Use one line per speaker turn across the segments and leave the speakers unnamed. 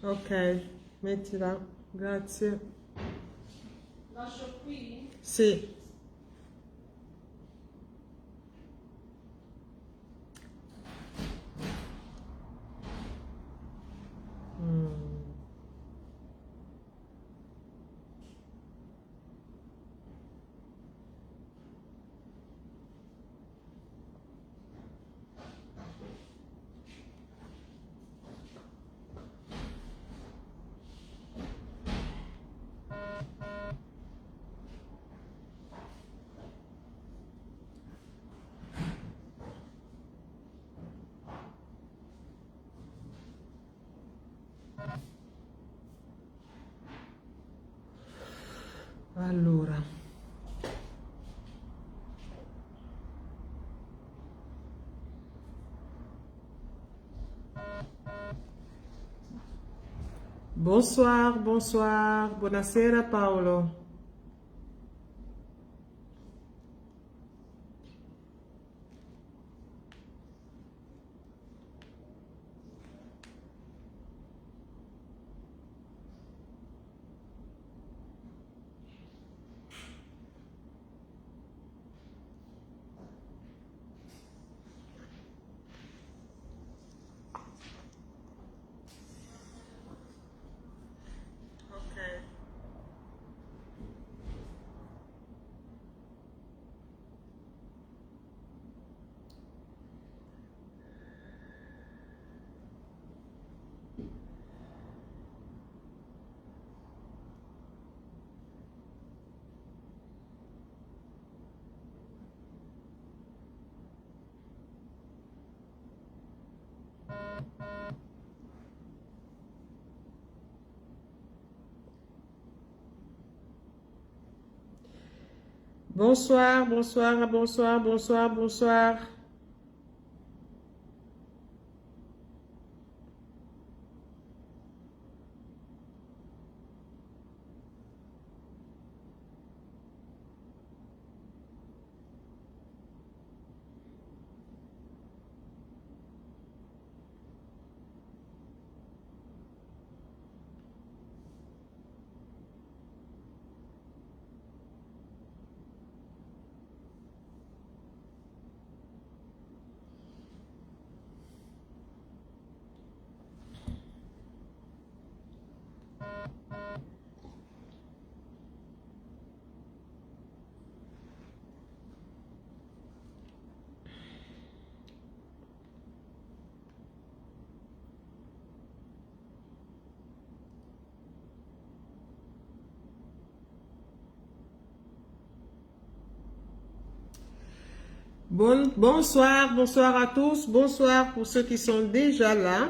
Ok, mettila, grazie.
Lascio qui?
Sì. Mm. Allora, bonsoir, bonsoir, buonasera Paolo. Ok. Bonsoir, bonsoir, bonsoir, bonsoir, bonsoir. Bonsoir, bonsoir à tous. Bonsoir pour ceux qui sont déjà là.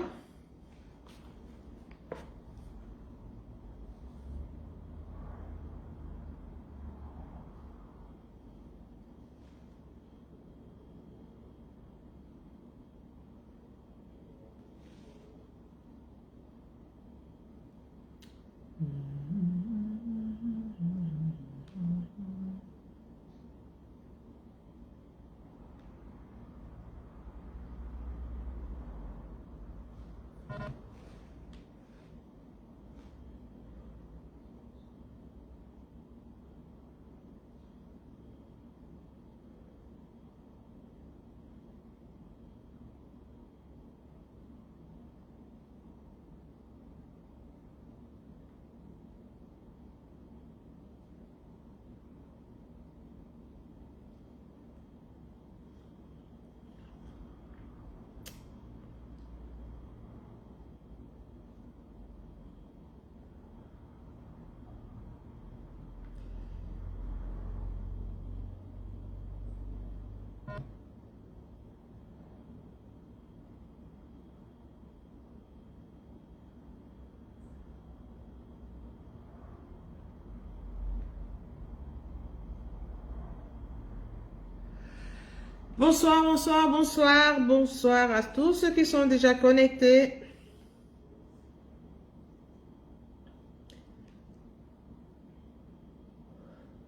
Bonsoir, bonsoir, bonsoir, bonsoir à tous ceux qui sont déjà connectés.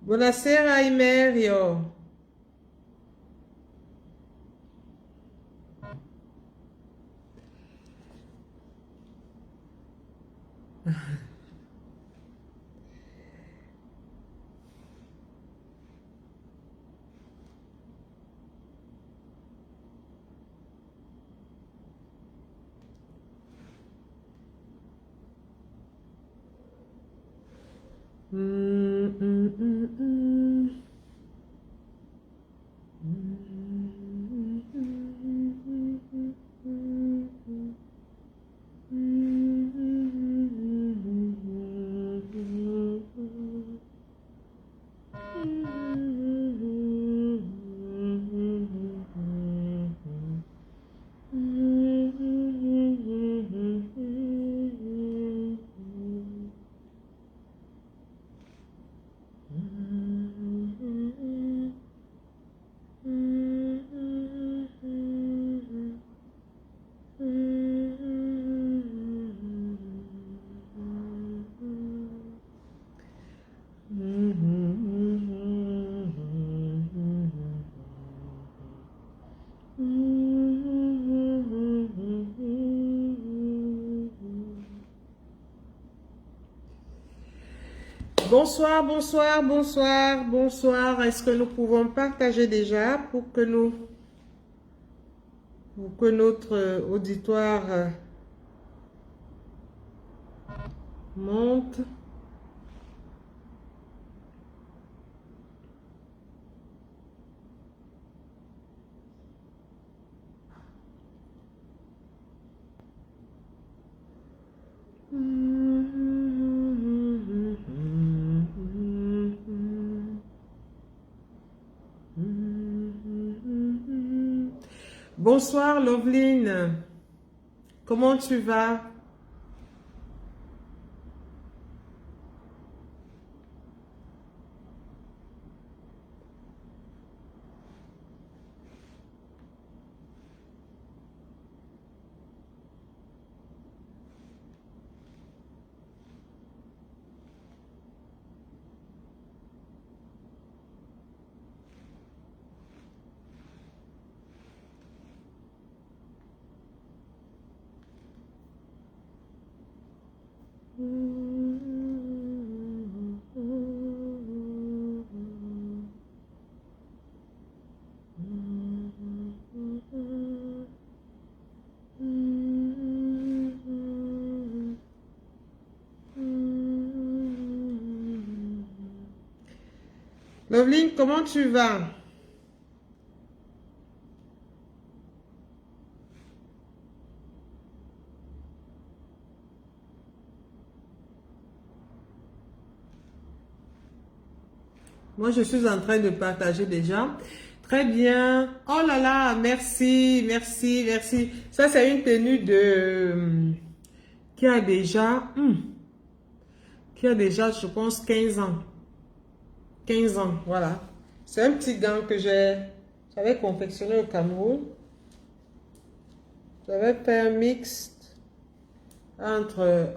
Buonasera Imerio. Bonsoir, bonsoir, bonsoir, bonsoir. Est-ce que nous pouvons partager déjà pour que notre auditoire monte? Bonsoir Loveline, comment tu vas? Loveline, comment tu vas? Moi, je suis en train de partager déjà. Très bien. Oh là là, merci, merci, merci. Ça, c'est une tenue qui a déjà, je pense, 15 ans. 15 ans, voilà. C'est un petit gant que j'avais confectionné au Cameroun. J'avais fait un mixte entre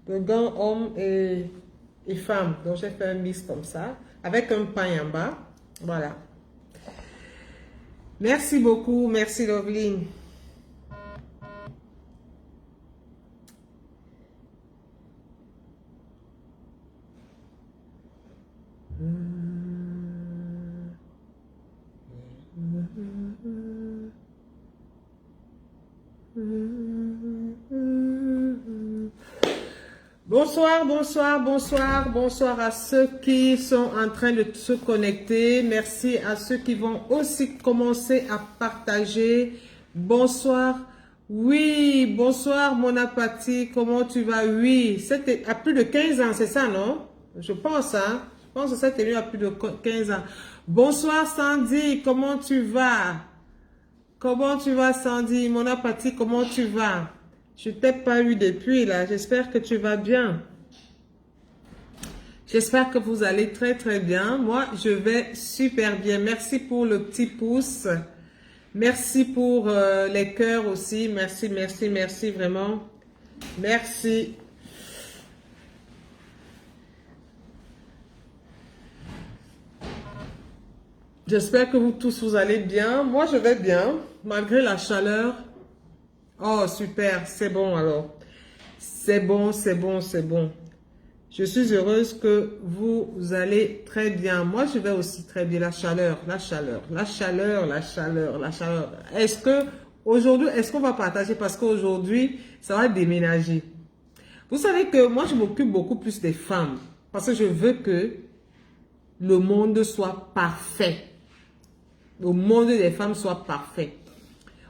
le gant homme et femme. Donc, j'ai fait un mix comme ça, avec un pain en bas. Voilà. Merci beaucoup. Merci, Loveline. Bonsoir, bonsoir, bonsoir, bonsoir à ceux qui sont en train de se connecter. Merci à ceux qui vont aussi commencer à partager. Bonsoir. Oui, bonsoir mon apathie, comment tu vas? Oui, c'était à plus de 15 ans, c'est ça, non? Je pense, hein? Je pense que ça tenu à plus de 15 ans. Bonsoir Sandy, comment tu vas? Comment tu vas Sandy? Mon apathie, comment tu vas? Je t'ai pas eu depuis là, j'espère que tu vas bien. J'espère que vous allez très très bien. Moi, je vais super bien. Merci pour le petit pouce. Merci pour les cœurs aussi. Merci, merci, merci vraiment. Merci. J'espère que vous tous vous allez bien. Moi, je vais bien, malgré la chaleur. Oh, super, c'est bon alors. C'est bon, c'est bon, c'est bon. Je suis heureuse que vous allez très bien. Moi, je vais aussi très bien. La chaleur, la chaleur, la chaleur, la chaleur, la chaleur. Est-ce que aujourd'hui, est-ce qu'on va partager? Parce qu'aujourd'hui, ça va déménager. Vous savez que moi, je m'occupe beaucoup plus des femmes. Parce que je veux que le monde soit parfait. Le monde des femmes soit parfait.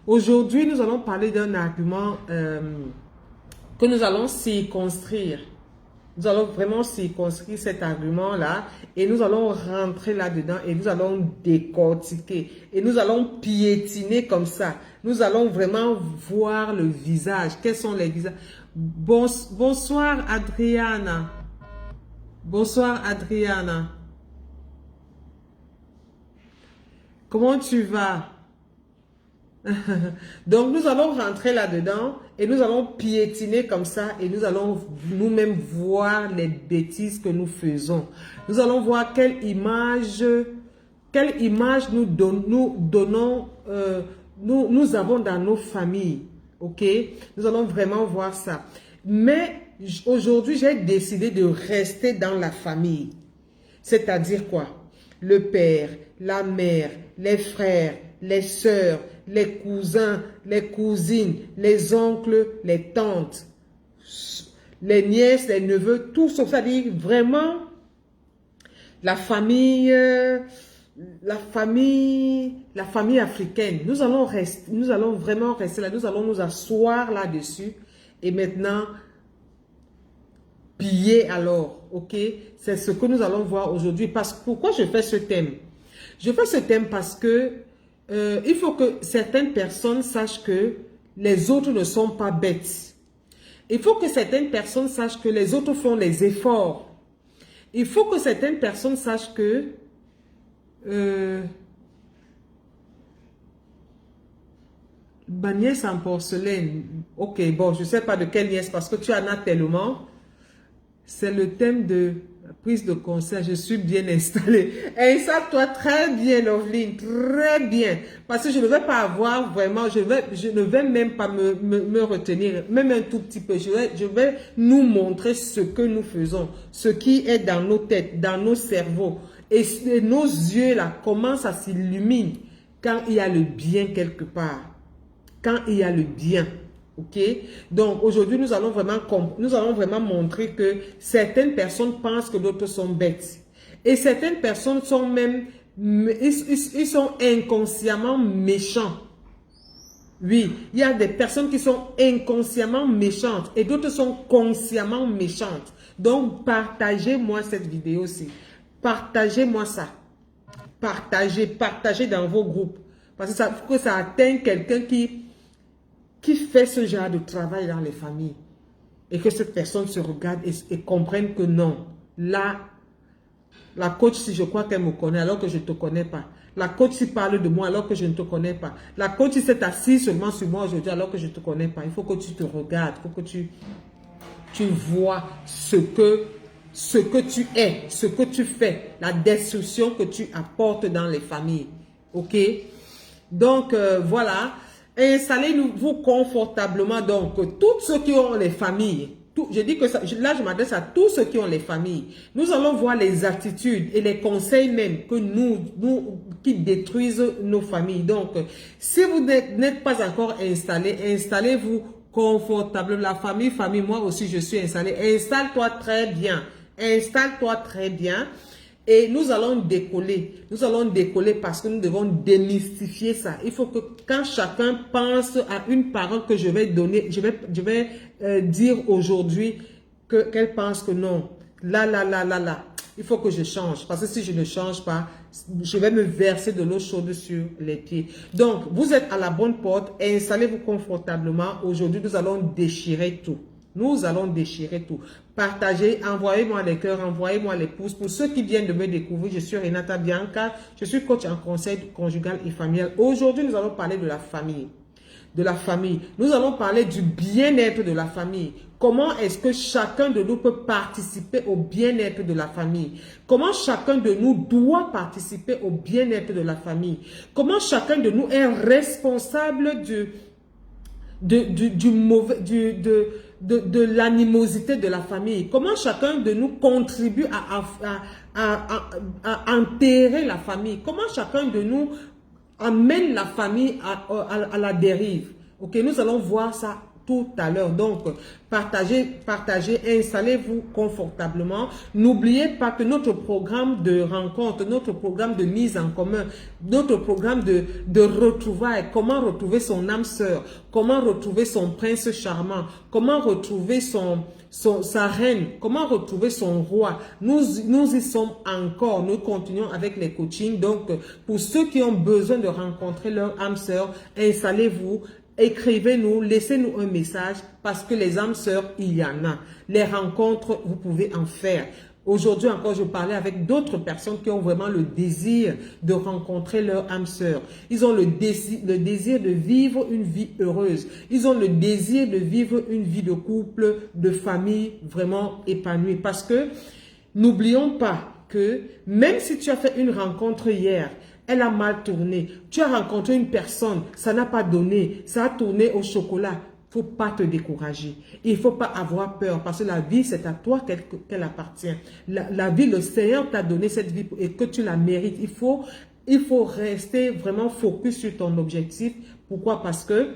Aujourd'hui, nous allons parler d'un argument que nous allons circonscrire. Nous allons vraiment circonscrire cet argument-là et nous allons rentrer là-dedans et nous allons décortiquer et nous allons piétiner comme ça. Nous allons vraiment voir le visage. Quels sont les visages? Bonsoir Adriana. Bonsoir Adriana. Comment tu vas? Donc, nous allons rentrer là-dedans et nous allons piétiner comme ça et nous allons nous-mêmes voir les bêtises que nous faisons. Nous allons voir quelle image nous donnons, nous avons dans nos familles. Ok? Nous allons vraiment voir ça. Mais aujourd'hui, j'ai décidé de rester dans la famille. C'est-à-dire quoi? Le père, la mère, les frères, les sœurs, les cousins, les cousines, les oncles, les tantes, les nièces, les neveux, tout ça, c'est-à-dire vraiment la famille africaine. Nous allons vraiment rester là, nous allons nous asseoir là-dessus et maintenant piller alors, ok? C'est ce que nous allons voir aujourd'hui. Pourquoi je fais ce thème? Je fais ce thème parce que il faut que certaines personnes sachent que les autres ne sont pas bêtes. Il faut que certaines personnes sachent que les autres font les efforts. Il faut que certaines personnes sachent que ma nièce en porcelaine. Ok, bon, je ne sais pas de quelle nièce parce que tu en as tellement. C'est le thème de prise de conscience. Je suis bien installée. Installe-toi très bien, Loveline. Très bien. Parce que je ne vais pas avoir vraiment, je ne vais même pas me retenir. Même un tout petit peu. Je vais nous montrer ce que nous faisons. Ce qui est dans nos têtes, dans nos cerveaux. Et nos yeux là, comment ça s'illumine quand il y a le bien quelque part. Quand il y a le bien. Ok, donc aujourd'hui nous allons vraiment montrer que certaines personnes pensent que d'autres sont bêtes et certaines personnes sont même ils sont inconsciemment méchants. Oui, il y a des personnes qui sont inconsciemment méchantes et d'autres sont consciemment méchantes. Donc partagez-moi cette vidéo aussi, partagez-moi ça, partagez dans vos groupes parce que ça faut que ça atteigne quelqu'un qui fait ce genre de travail dans les familles et que cette personne se regarde et comprenne que non, là, la coach, si je crois qu'elle me connaît alors que je ne te connais pas, la coach, si parle de moi alors que je ne te connais pas, la coach, si s'est assise seulement sur moi aujourd'hui alors que je ne te connais pas, il faut que tu te regardes, il faut que tu vois ce que tu es, ce que tu fais, la destruction que tu apportes dans les familles, ok? Donc, voilà. Installez-vous confortablement. Donc, tous ceux qui ont les familles, je dis que ça, là, je m'adresse à tous ceux qui ont les familles. Nous allons voir les attitudes et les conseils même que qui détruisent nos familles. Donc, si vous n'êtes pas encore installé, installez-vous confortablement. La famille, moi aussi, je suis installé. Installe-toi très bien. Installe-toi très bien. Et nous allons décoller. Nous allons décoller parce que nous devons démystifier ça. Il faut que quand chacun pense à une parole que je vais donner, je vais dire aujourd'hui qu'elle pense que non. Là. Il faut que je change. Parce que si je ne change pas, je vais me verser de l'eau chaude sur les pieds. Donc, vous êtes à la bonne porte. Installez-vous confortablement. Aujourd'hui, nous allons déchirer tout. Nous allons déchirer tout. Partagez, envoyez-moi les cœurs, envoyez-moi les pouces. Pour ceux qui viennent de me découvrir, je suis Renata Bianca. Je suis coach en conseil conjugal et familial. Aujourd'hui, nous allons parler de la famille. De la famille. Nous allons parler du bien-être de la famille. Comment est-ce que chacun de nous peut participer au bien-être de la famille? Comment chacun de nous doit participer au bien-être de la famille? Comment chacun de nous est responsable de l'animosité de la famille. Comment chacun de nous contribue à enterrer la famille. Comment chacun de nous amène la famille à la dérive. Ok, nous allons voir ça tout à l'heure. Donc, partagez, installez-vous confortablement. N'oubliez pas que notre programme de rencontre, notre programme de mise en commun, notre programme de retrouvailles, comment retrouver son âme sœur, comment retrouver son prince charmant, comment retrouver sa reine, comment retrouver son roi. Nous y sommes encore, nous continuons avec les coachings. Donc, pour ceux qui ont besoin de rencontrer leur âme sœur, installez-vous. Écrivez-nous, laissez-nous un message parce que les âmes sœurs, il y en a. Les rencontres, vous pouvez en faire. Aujourd'hui encore, je parlais avec d'autres personnes qui ont vraiment le désir de rencontrer leur âme sœur. Ils ont le désir de vivre une vie heureuse. Ils ont le désir de vivre une vie de couple, de famille vraiment épanouie. Parce que n'oublions pas que même si tu as fait une rencontre hier, elle a mal tourné. Tu as rencontré une personne, ça n'a pas donné, ça a tourné au chocolat. Il ne faut pas te décourager. Il ne faut pas avoir peur parce que la vie, c'est à toi qu'elle appartient. La vie, le Seigneur t'a donné cette vie et que tu la mérites. Il faut rester vraiment focus sur ton objectif. Pourquoi? Parce que,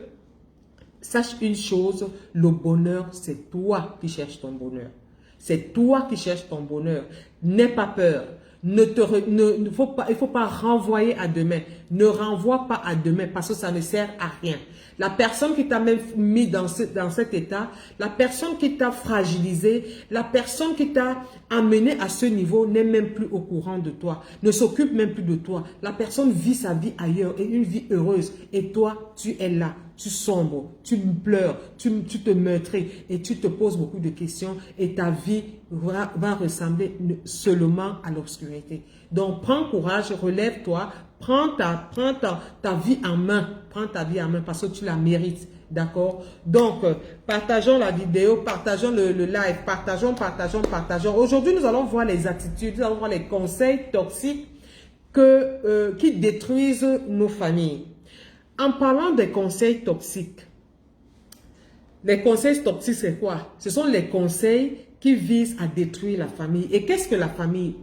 sache une chose, le bonheur, c'est toi qui cherches ton bonheur. C'est toi qui cherches ton bonheur. N'aie pas peur. Il ne faut pas renvoyer à demain. Ne renvoie pas à demain parce que ça ne sert à rien. La personne qui t'a même mis dans cet état, la personne qui t'a fragilisé, la personne qui t'a amené à ce niveau n'est même plus au courant de toi, ne s'occupe même plus de toi. La personne vit sa vie ailleurs et une vie heureuse. Et toi, tu es là. Tu sombres, tu pleures, tu te meurtris et tu te poses beaucoup de questions et ta vie va ressembler seulement à l'obscurité. Donc, prends courage, relève-toi, prends ta vie en main. Prends ta vie en main parce que tu la mérites. D'accord? Donc, partageons la vidéo, partageons le live, partageons. Aujourd'hui, nous allons voir les attitudes, nous allons voir les conseils toxiques qui détruisent nos familles. En parlant des conseils toxiques, les conseils toxiques, c'est quoi? Ce sont les conseils qui visent à détruire la famille. Et qu'est-ce que la famille?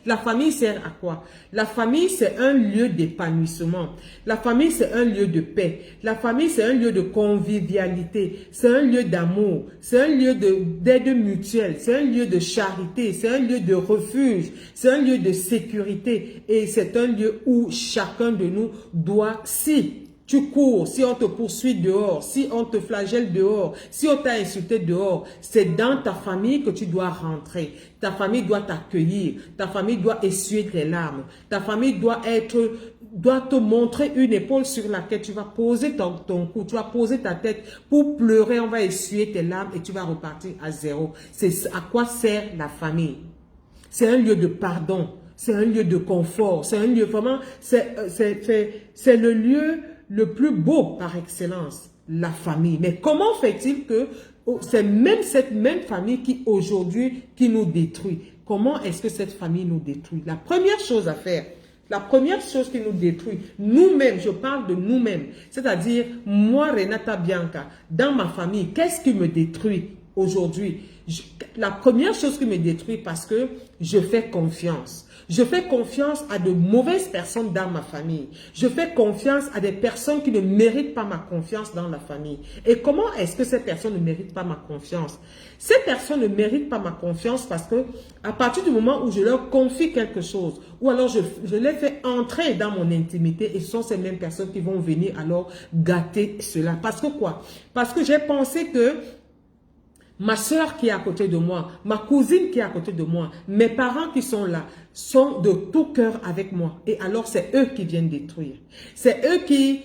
La famille sert à quoi? La famille, c'est un lieu d'épanouissement. La famille, c'est un lieu de paix. La famille, c'est un lieu de convivialité. C'est un lieu d'amour. C'est un lieu d'aide mutuelle. C'est un lieu de charité. C'est un lieu de refuge. C'est un lieu de sécurité. Et c'est un lieu où chacun de nous doit, si tu cours, si on te poursuit dehors, si on te flagelle dehors, si on t'a insulté dehors, c'est dans ta famille que tu dois rentrer. Ta famille doit t'accueillir. Ta famille doit essuyer tes larmes. Ta famille doit te montrer une épaule sur laquelle tu vas poser ton cou, tu vas poser ta tête pour pleurer, on va essuyer tes larmes et tu vas repartir à zéro. C'est à quoi sert la famille? C'est un lieu de pardon, c'est un lieu de confort, c'est un lieu vraiment, c'est le lieu le plus beau par excellence, la famille. Mais comment fait-il que c'est même cette même famille qui aujourd'hui qui nous détruit? Comment est-ce que cette famille nous détruit? La première chose à faire, la première chose qui nous détruit, nous-mêmes, je parle de nous-mêmes, c'est-à-dire moi, Renata Bianca, dans ma famille, qu'est-ce qui me détruit aujourd'hui? La première chose qui me détruit parce que je fais confiance. Je fais confiance à de mauvaises personnes dans ma famille. Je fais confiance à des personnes qui ne méritent pas ma confiance dans la famille. Et comment est-ce que ces personnes ne méritent pas ma confiance? Ces personnes ne méritent pas ma confiance parce que à partir du moment où je leur confie quelque chose, ou alors je les fais entrer dans mon intimité, et ce sont ces mêmes personnes qui vont venir alors gâter cela. Parce que quoi? Parce que j'ai pensé que ma soeur qui est à côté de moi, ma cousine qui est à côté de moi, mes parents qui sont là, sont de tout cœur avec moi. Et alors, c'est eux qui viennent détruire. C'est eux qui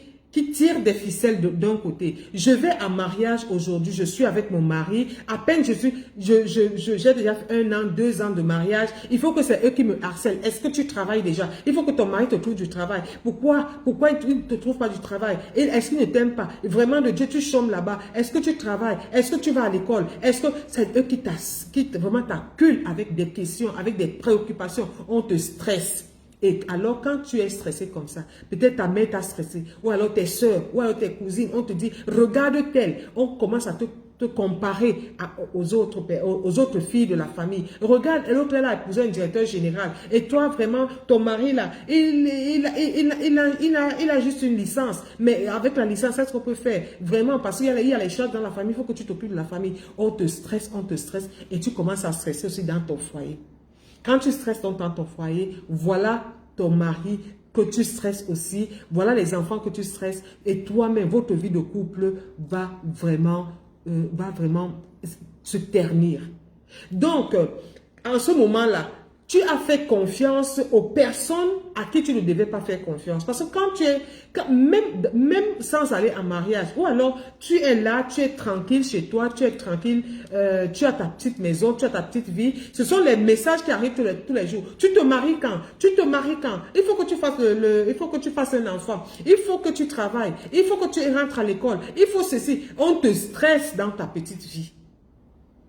tirent des ficelles d'un côté. Je vais en mariage aujourd'hui, je suis avec mon mari. À peine j'ai déjà fait 1 an, 2 ans de mariage. Il faut que c'est eux qui me harcèlent. Est-ce que tu travailles déjà? Il faut que ton mari te trouve du travail. Pourquoi il ne te trouve pas du travail? Est-ce qu'il ne t'aime pas? Vraiment de Dieu, tu chômes là-bas. Est-ce que tu travailles? Est-ce que tu vas à l'école? Est-ce que c'est eux qui vraiment t'acculent avec des questions, avec des préoccupations? On te stresse. Et alors, quand tu es stressé comme ça, peut-être ta mère t'a stressé, ou alors tes soeurs, ou alors tes cousines, on te dit, regarde tel. On commence à te te comparer aux autres filles de la famille. Regarde, l'autre, elle a épousé un directeur général. Et toi, vraiment, ton mari, là, il a juste une licence. Mais avec la licence, qu'est-ce qu'on peut faire? Vraiment, parce qu'il y a les charges dans la famille, il faut que tu t'occupes de la famille. On te stresse. Et tu commences à stresser aussi dans ton foyer. Quand tu stresses dans ton foyer, voilà ton mari que tu stresses aussi. Voilà les enfants que tu stresses. Et toi-même, votre vie de couple va vraiment se ternir. Donc, en ce moment-là, tu as fait confiance aux personnes à qui tu ne devais pas faire confiance. Parce que même sans aller en mariage, ou alors tu es là, tu es tranquille chez toi, tu es tranquille, tu as ta petite maison, tu as ta petite vie. Ce sont les messages qui arrivent tous les jours. Tu te maries quand? Tu te maries quand? Il faut que tu fasses il faut que tu fasses un enfant. Il faut que tu travailles. Il faut que tu rentres à l'école. Il faut ceci. On te stresse dans ta petite vie.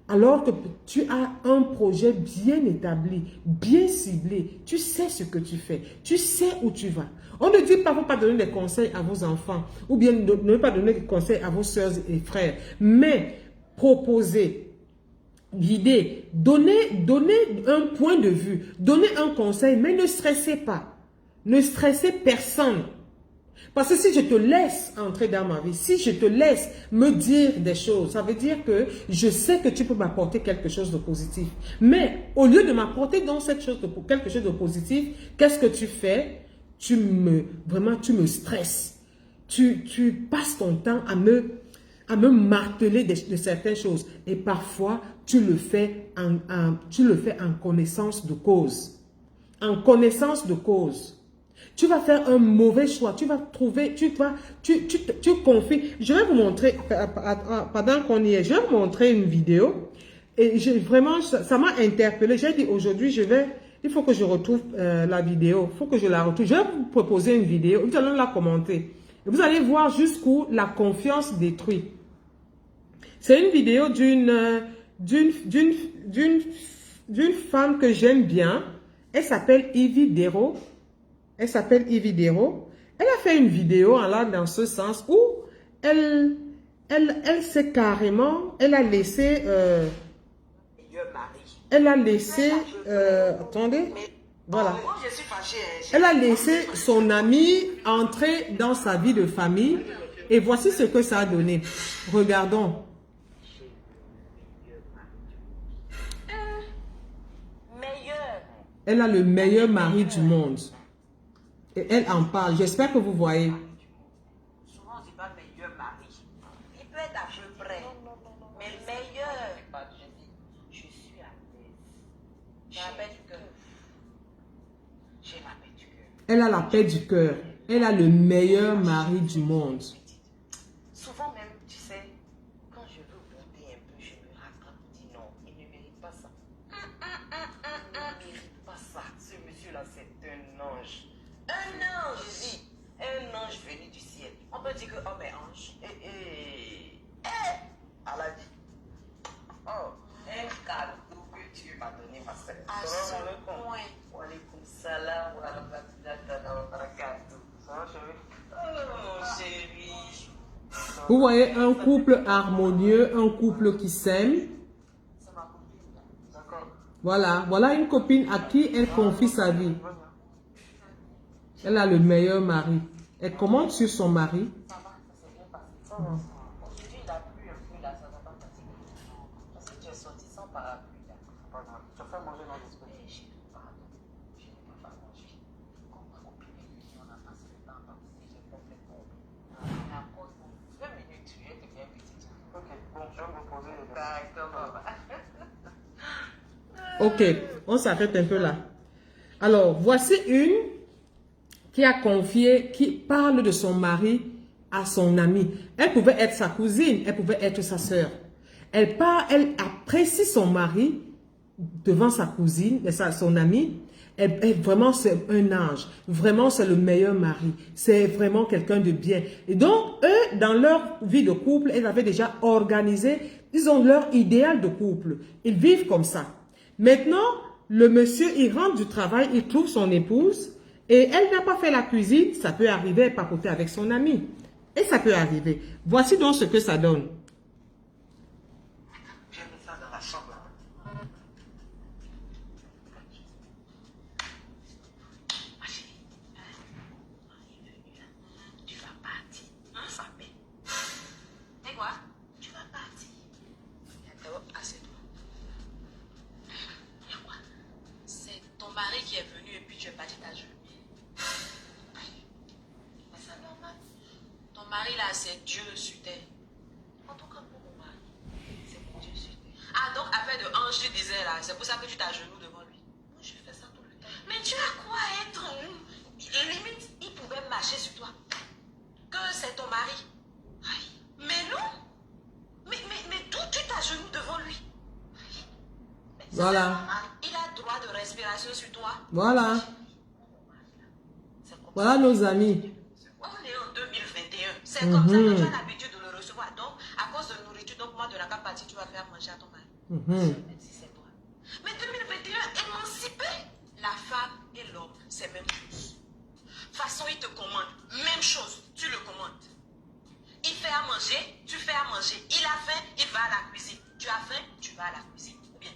Alors que tu as un projet bien établi, bien ciblé, tu sais ce que tu fais, tu sais où tu vas. On ne dit pas, il ne faut pas donner des conseils à vos enfants, ou bien ne pas donner des conseils à vos soeurs et frères, mais proposer, guider, donner un point de vue, donner un conseil, mais ne stressez pas, ne stressez personne. Parce que si je te laisse entrer dans ma vie, si je te laisse me dire des choses, ça veut dire que je sais que tu peux m'apporter quelque chose de positif. Mais au lieu de m'apporter dans quelque chose de positif, qu'est-ce que tu fais? Tu me stresses. Tu passes ton temps à me marteler de certaines choses. Et parfois, tu le fais en connaissance de cause. En connaissance de cause. Tu vas faire un mauvais choix. Tu vas trouver, tu confies. Je vais vous montrer, pendant qu'on y est, je vais vous montrer une vidéo. Et vraiment, ça m'a interpellé. J'ai dit aujourd'hui, il faut que je retrouve la vidéo. Il faut que je la retrouve. Je vais vous proposer une vidéo. Vous allez la commenter. Et vous allez voir jusqu'où la confiance détruit. C'est une vidéo d'une femme que j'aime bien. Elle s'appelle Ivy Dero. Elle s'appelle Ivy Dero. Elle a fait une vidéo là dans ce sens où elle s'est carrément, elle a laissé, attendez, voilà. Elle a laissé son ami entrer dans sa vie de famille et voici ce que ça a donné. Regardons. Elle a le meilleur mari du monde. Et elle en parle. J'espère que vous voyez.
Souvent, on ne dit pas meilleur mari. Il peut être à peu près. Mais le meilleur. Je suis à l'aise. J'ai la paix du cœur. J'ai la paix du cœur.
Elle a la paix du cœur. Elle a le meilleur mari du monde.
Souvent même, tu sais, quand je veux bouder un peu, je me rattrape et dis non, il ne mérite pas ça. Il ne mérite pas ça. Ce monsieur-là, c'est un ange. Un ange, je dis. Un ange venu du ciel. On peut dire que, oh, mais ange. Elle a dit. Oh, un cadeau que Dieu m'a donné, ma soeur. À ce point. Walaikum salam wa rahmatullahi wa barakatuh. Ça va, chérie? Oh, chérie.
Vous voyez un couple harmonieux, un couple qui s'aime.
C'est ma copine. D'accord.
Voilà une copine à qui elle confie sa vie. Elle a le meilleur mari. Elle commente sur son mari.
Ça va, ça s'est bien passé. Aujourd'hui, il a plu un peu là, ça va pas fatiguer. Parce que tu es sorti sans parapluie là. Pas grave. Tu as fait manger dans l'esprit. J'ai tout pardon. Je n'ai pas mangé. Comme ma copine est venue, on a passé le temps comme si j'ai complètement oublié. Et à cause de 2 minutes, tu es bien petite. Ok, bon, je vais me reposer. D'accord.
Ok, on s'arrête un peu là. Alors, voici une qui parle de son mari à son amie. Elle pouvait être sa cousine, elle pouvait être sa sœur. Elle apprécie son mari devant sa cousine, son amie. Vraiment, c'est un ange. Vraiment, c'est le meilleur mari. C'est vraiment quelqu'un de bien. Et donc, eux, dans leur vie de couple, ils avaient déjà organisé, ils ont leur idéal de couple. Ils vivent comme ça. Maintenant, le monsieur, il rentre du travail, il trouve son épouse. Et elle n'a pas fait la cuisine, ça peut arriver, elle papoter avec son ami. Et ça peut arriver. Voici donc ce que ça donne.
mari là, c'est Dieu sur terre. En tout cas, pour mon mari, c'est mon Dieu sur terre. Ah, donc, affaire de ange, tu disais là, c'est pour ça que tu t'agenouilles devant lui. Moi, je fais ça tout le temps. Mais tu as quoi être limite, il pouvait marcher sur toi. Que c'est ton mari. Aïe. Mais non. Mais d'où tu t'agenouilles devant lui?
Voilà.
Il a droit de respiration sur toi.
Voilà. Voilà nos amis.
On est en 2021. C'est comme ça que tu as l'habitude de le recevoir. Donc, à cause de nourriture, donc moi, de la partie, tu vas faire manger à ton mari. Même si c'est toi. Mais 2021, émancipé. La femme et l'homme, c'est même chose. Façon, il te commande. Même chose, tu le commandes. Il fait à manger, tu fais à manger. Il a faim, il va à la cuisine. Tu as faim, tu vas à la cuisine. Ou bien.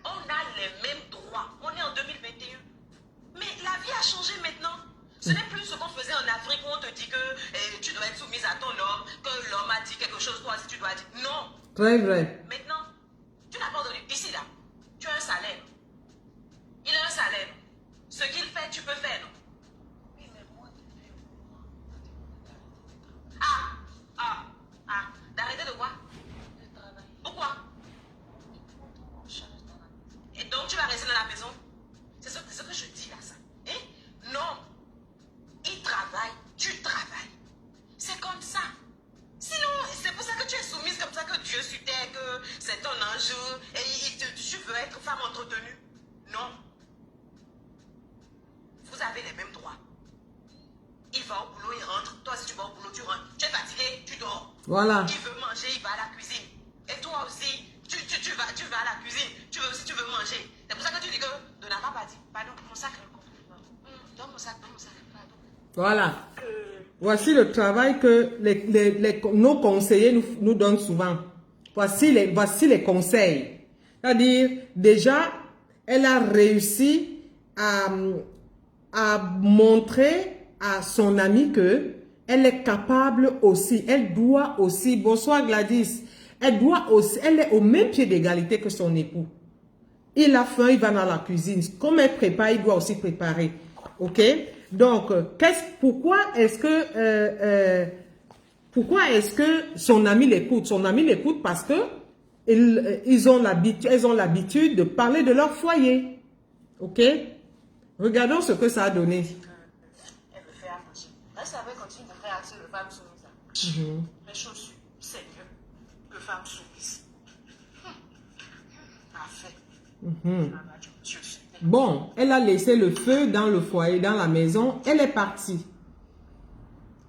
On a les mêmes droits. On est en 2021. Mais la vie a changé maintenant. Ce n'est plus ce qu'on faisait en Afrique où on te dit que tu dois être soumise à ton homme, que l'homme a dit quelque chose, toi aussi tu dois dire. Non.
Très vrai.
Maintenant, tu n'as pas donné. Ici, là, tu as un salaire. Il a un salaire. Ce qu'il fait, tu peux faire, non? Oui, mais moi, d'arrêter de quoi? De travailler. Pourquoi? Et donc, tu vas rester dans la maison? C'est ce que je dis là, ça. Hein? Non. Il travaille, tu travailles. C'est comme ça. Sinon, c'est pour ça que tu es soumise comme ça, que Dieu sur terre, que c'est ton ange, et tu veux être femme entretenue. Non. Vous avez les mêmes droits. Il va au boulot, il rentre. Toi, si tu vas au boulot, tu rentres. Tu es fatigué, tu dors.
Voilà.
Il veut manger, il va à la cuisine. Et toi aussi, tu vas à la cuisine. Tu veux manger. C'est pour ça que tu dis que de n'a pas dit. Pardon, mon sac. Donne mon sac, pardon.
Voilà. Voici le travail que nos conseillers nous donnent souvent. Voici les conseils. C'est-à-dire, déjà, elle a réussi à montrer à son ami que elle est capable aussi, elle doit aussi, bonsoir Gladys, elle est au même pied d'égalité que son époux. Il a faim, il va dans la cuisine. Comme elle prépare, il doit aussi préparer. Ok? Donc, pourquoi est-ce que son ami l'écoute? Son ami l'écoute parce que elles ont l'habitude de parler de leur foyer. Ok? Regardons ce que ça a donné.
Elle veut faire à manger. Elle savait continuer de faire accès de femmes soumises. Les chaussures, c'est mieux que femmes soumises. Parfait.
Bon, elle a laissé le feu dans le foyer, dans la maison. Elle est partie.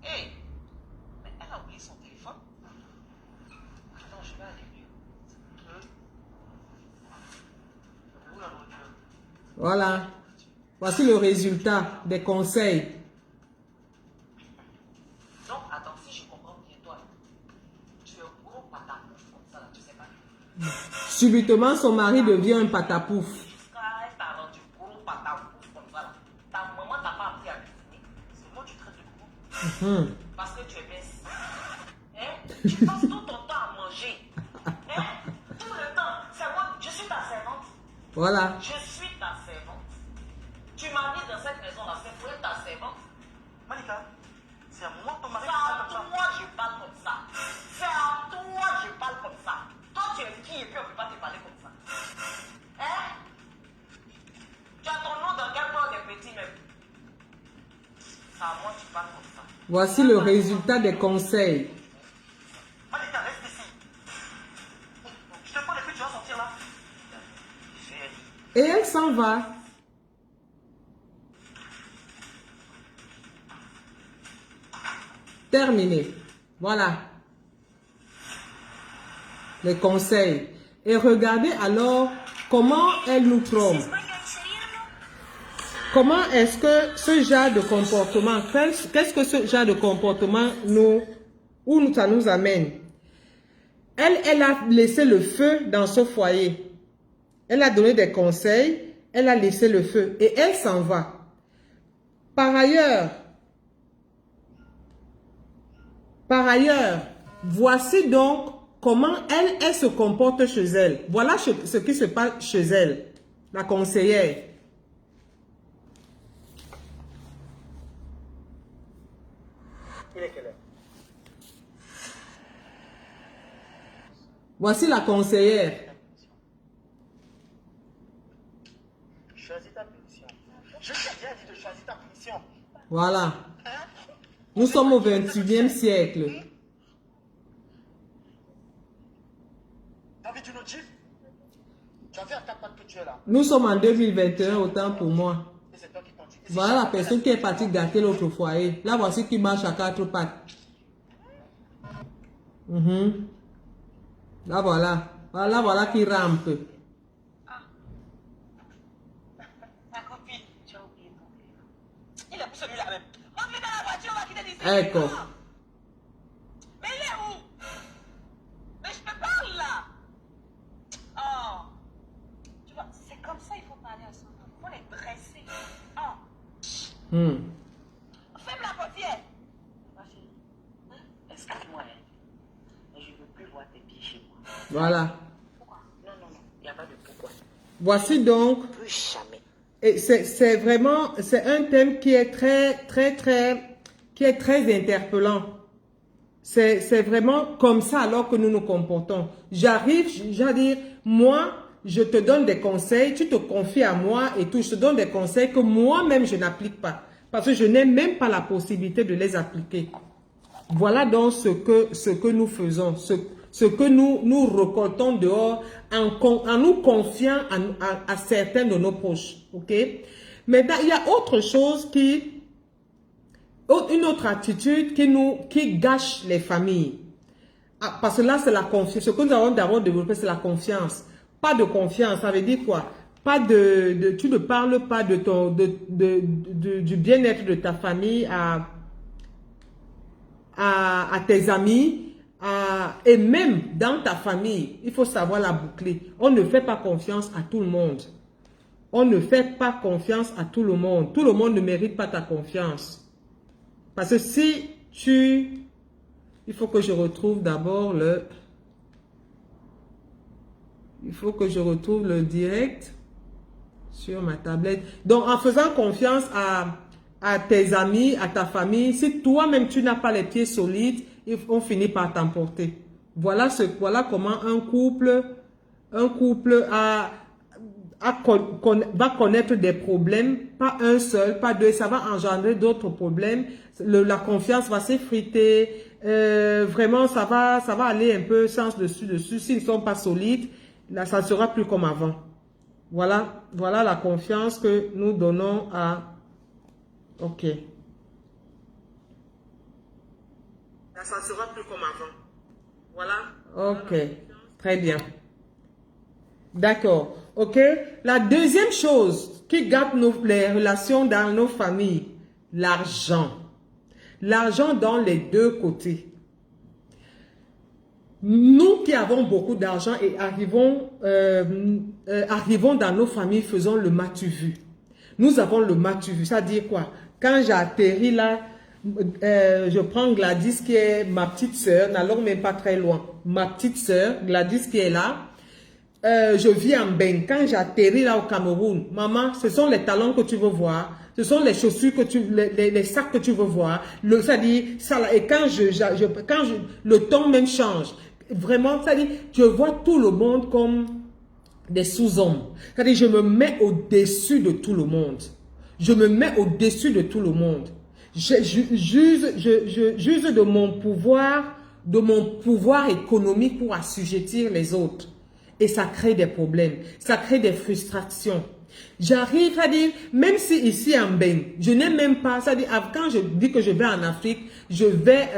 Hey, mais elle a oublié son téléphone. Attends, je vais aller mieux.
Voilà. Voici le résultat des conseils.
Donc, attends, si je comprends bien, toi, tu es un gros patapouf comme ça, là, tu sais pas.
Subitement, son mari devient un patapouf.
Elle t'a rendu gros patapouf comme ça, là. Ta maman t'a pas appris à cuisiner. C'est moi tu traites de gros. Parce que tu es baisse. Hein? Tu passes tout ton temps à manger. Hein? Tout le temps. C'est moi, je suis ta servante.
Voilà.
Je suis ta servante. Tu m'as mis dans cette maison-là, c'est pour être ta servante.
Malika, c'est à moi ton mari
C'est
qui
à
parle comme ça.
toi je parle comme ça. C'est à toi je parle comme ça. Toi tu es qui et puis on ne peut pas te parler comme ça. Hein? Tu as ton nom dans quel plan des petits même? C'est à moi tu parles comme ça.
Voici le résultat des conseils.
Malika, reste ici. Je te prends les filles, tu vas sortir là.
Et elle s'en va. Terminé. Voilà. Les conseils. Et regardez alors comment elle nous trompe. Comment est-ce que ce genre de comportement, qu'est-ce que ce genre de comportement ça nous amène? Elle a laissé le feu dans ce foyer. Elle a donné des conseils, elle a laissé le feu et elle s'en va. Par ailleurs, voici donc comment elle se comporte chez elle. Voilà ce qui se passe chez elle, la conseillère.
Il est quelle heure?
Voici la conseillère.
Choisis ta punition. Je t'ai bien dit de choisir ta punition.
Voilà. Nous sommes au 21e siècle.
T'as envie d'une autre gifle? Tu as fait à ta patte que tu es là.
Nous sommes en 2021, autant pour moi.
Et c'est toi qui conduis.
Voilà la personne qui est partie gâter l'autre foyer. Là, voici qui marche à quatre pattes. Là, voilà. Là, voilà qui rampe.
Ma copine, tu as oublié ton livre. Il est pour celui-là même. Monte-le dans la voiture, on va quitter d'ici.
Ecco.
Mais il est où? Mais je te parle là. Oh. Tu vois, c'est comme ça il faut parler à son homme. Il faut les dresser. Oh. Ferme la portière. Ma chérie, excuse-moi, hein, mais je ne veux plus voir tes pieds chez moi.
Voilà.
Pourquoi? Non, il n'y a pas de pourquoi.
Voici donc.
Plus jamais.
Et c'est vraiment, c'est un thème qui est qui est très interpellant. C'est vraiment comme ça alors que nous nous comportons. J'arrive, j'allais dire, moi, je te donne des conseils, tu te confies à moi et tout, je te donne des conseils que moi-même je n'applique pas. Parce que je n'ai même pas la possibilité de les appliquer. Voilà donc ce que nous faisons, ce que nous récoltons dehors en nous confiant à certains de nos proches. Ok? Maintenant, il y a autre chose une autre attitude qui gâche les familles. Ah, parce que là, c'est la confiance. Ce que nous avons d'abord développé, c'est la confiance. Pas de confiance, ça veut dire quoi? Pas tu ne parles pas de du bien-être de ta famille à tes amis, et même dans ta famille. Il faut savoir la boucler. On ne fait pas confiance à tout le monde. On ne fait pas confiance à tout le monde. Tout le monde ne mérite pas ta confiance. Parce que si il faut que je retrouve d'abord il faut que je retrouve le direct sur ma tablette. Donc, en faisant confiance à tes amis, à ta famille, si toi-même tu n'as pas les pieds solides, on finit par t'emporter. Voilà comment un couple va connaître des problèmes, pas un seul, pas deux, ça va engendrer d'autres problèmes. La confiance va s'effriter, vraiment ça va aller un peu sens dessus. S'ils ne sont pas solides, là ça ne sera plus comme avant. Voilà la confiance que nous donnons à... Ok. Là ça ne sera plus comme avant. Voilà. Ok, très bien. D'accord. Ok. La deuxième chose qui gâte les relations dans nos familles, l'argent. L'argent dans les deux côtés. Nous qui avons beaucoup d'argent et arrivons dans nos familles, faisons le matu vu. Nous avons le matu vu. Ça dit quoi? Quand j'atterris là, je prends Gladys qui est ma petite sœur, n'allons même pas très loin. Ma petite sœur, Gladys qui est là. Je vis en Beng. Quand j'atterris là au Cameroun, maman, ce sont les talons que tu veux voir. Ce sont les chaussures les sacs que tu veux voir. C'est-à-dire, ça là, et quand le ton même change. Vraiment, c'est-à-dire, je vois tout le monde comme des sous-hommes. C'est-à-dire, je me mets au-dessus de tout le monde. Je me mets au-dessus de tout le monde. J'use de mon pouvoir économique pour assujettir les autres. Et ça crée des problèmes, ça crée des frustrations. J'arrive à dire, même si ici en Beng, je n'ai même pas, c'est-à-dire quand je dis que je vais en Afrique, je vais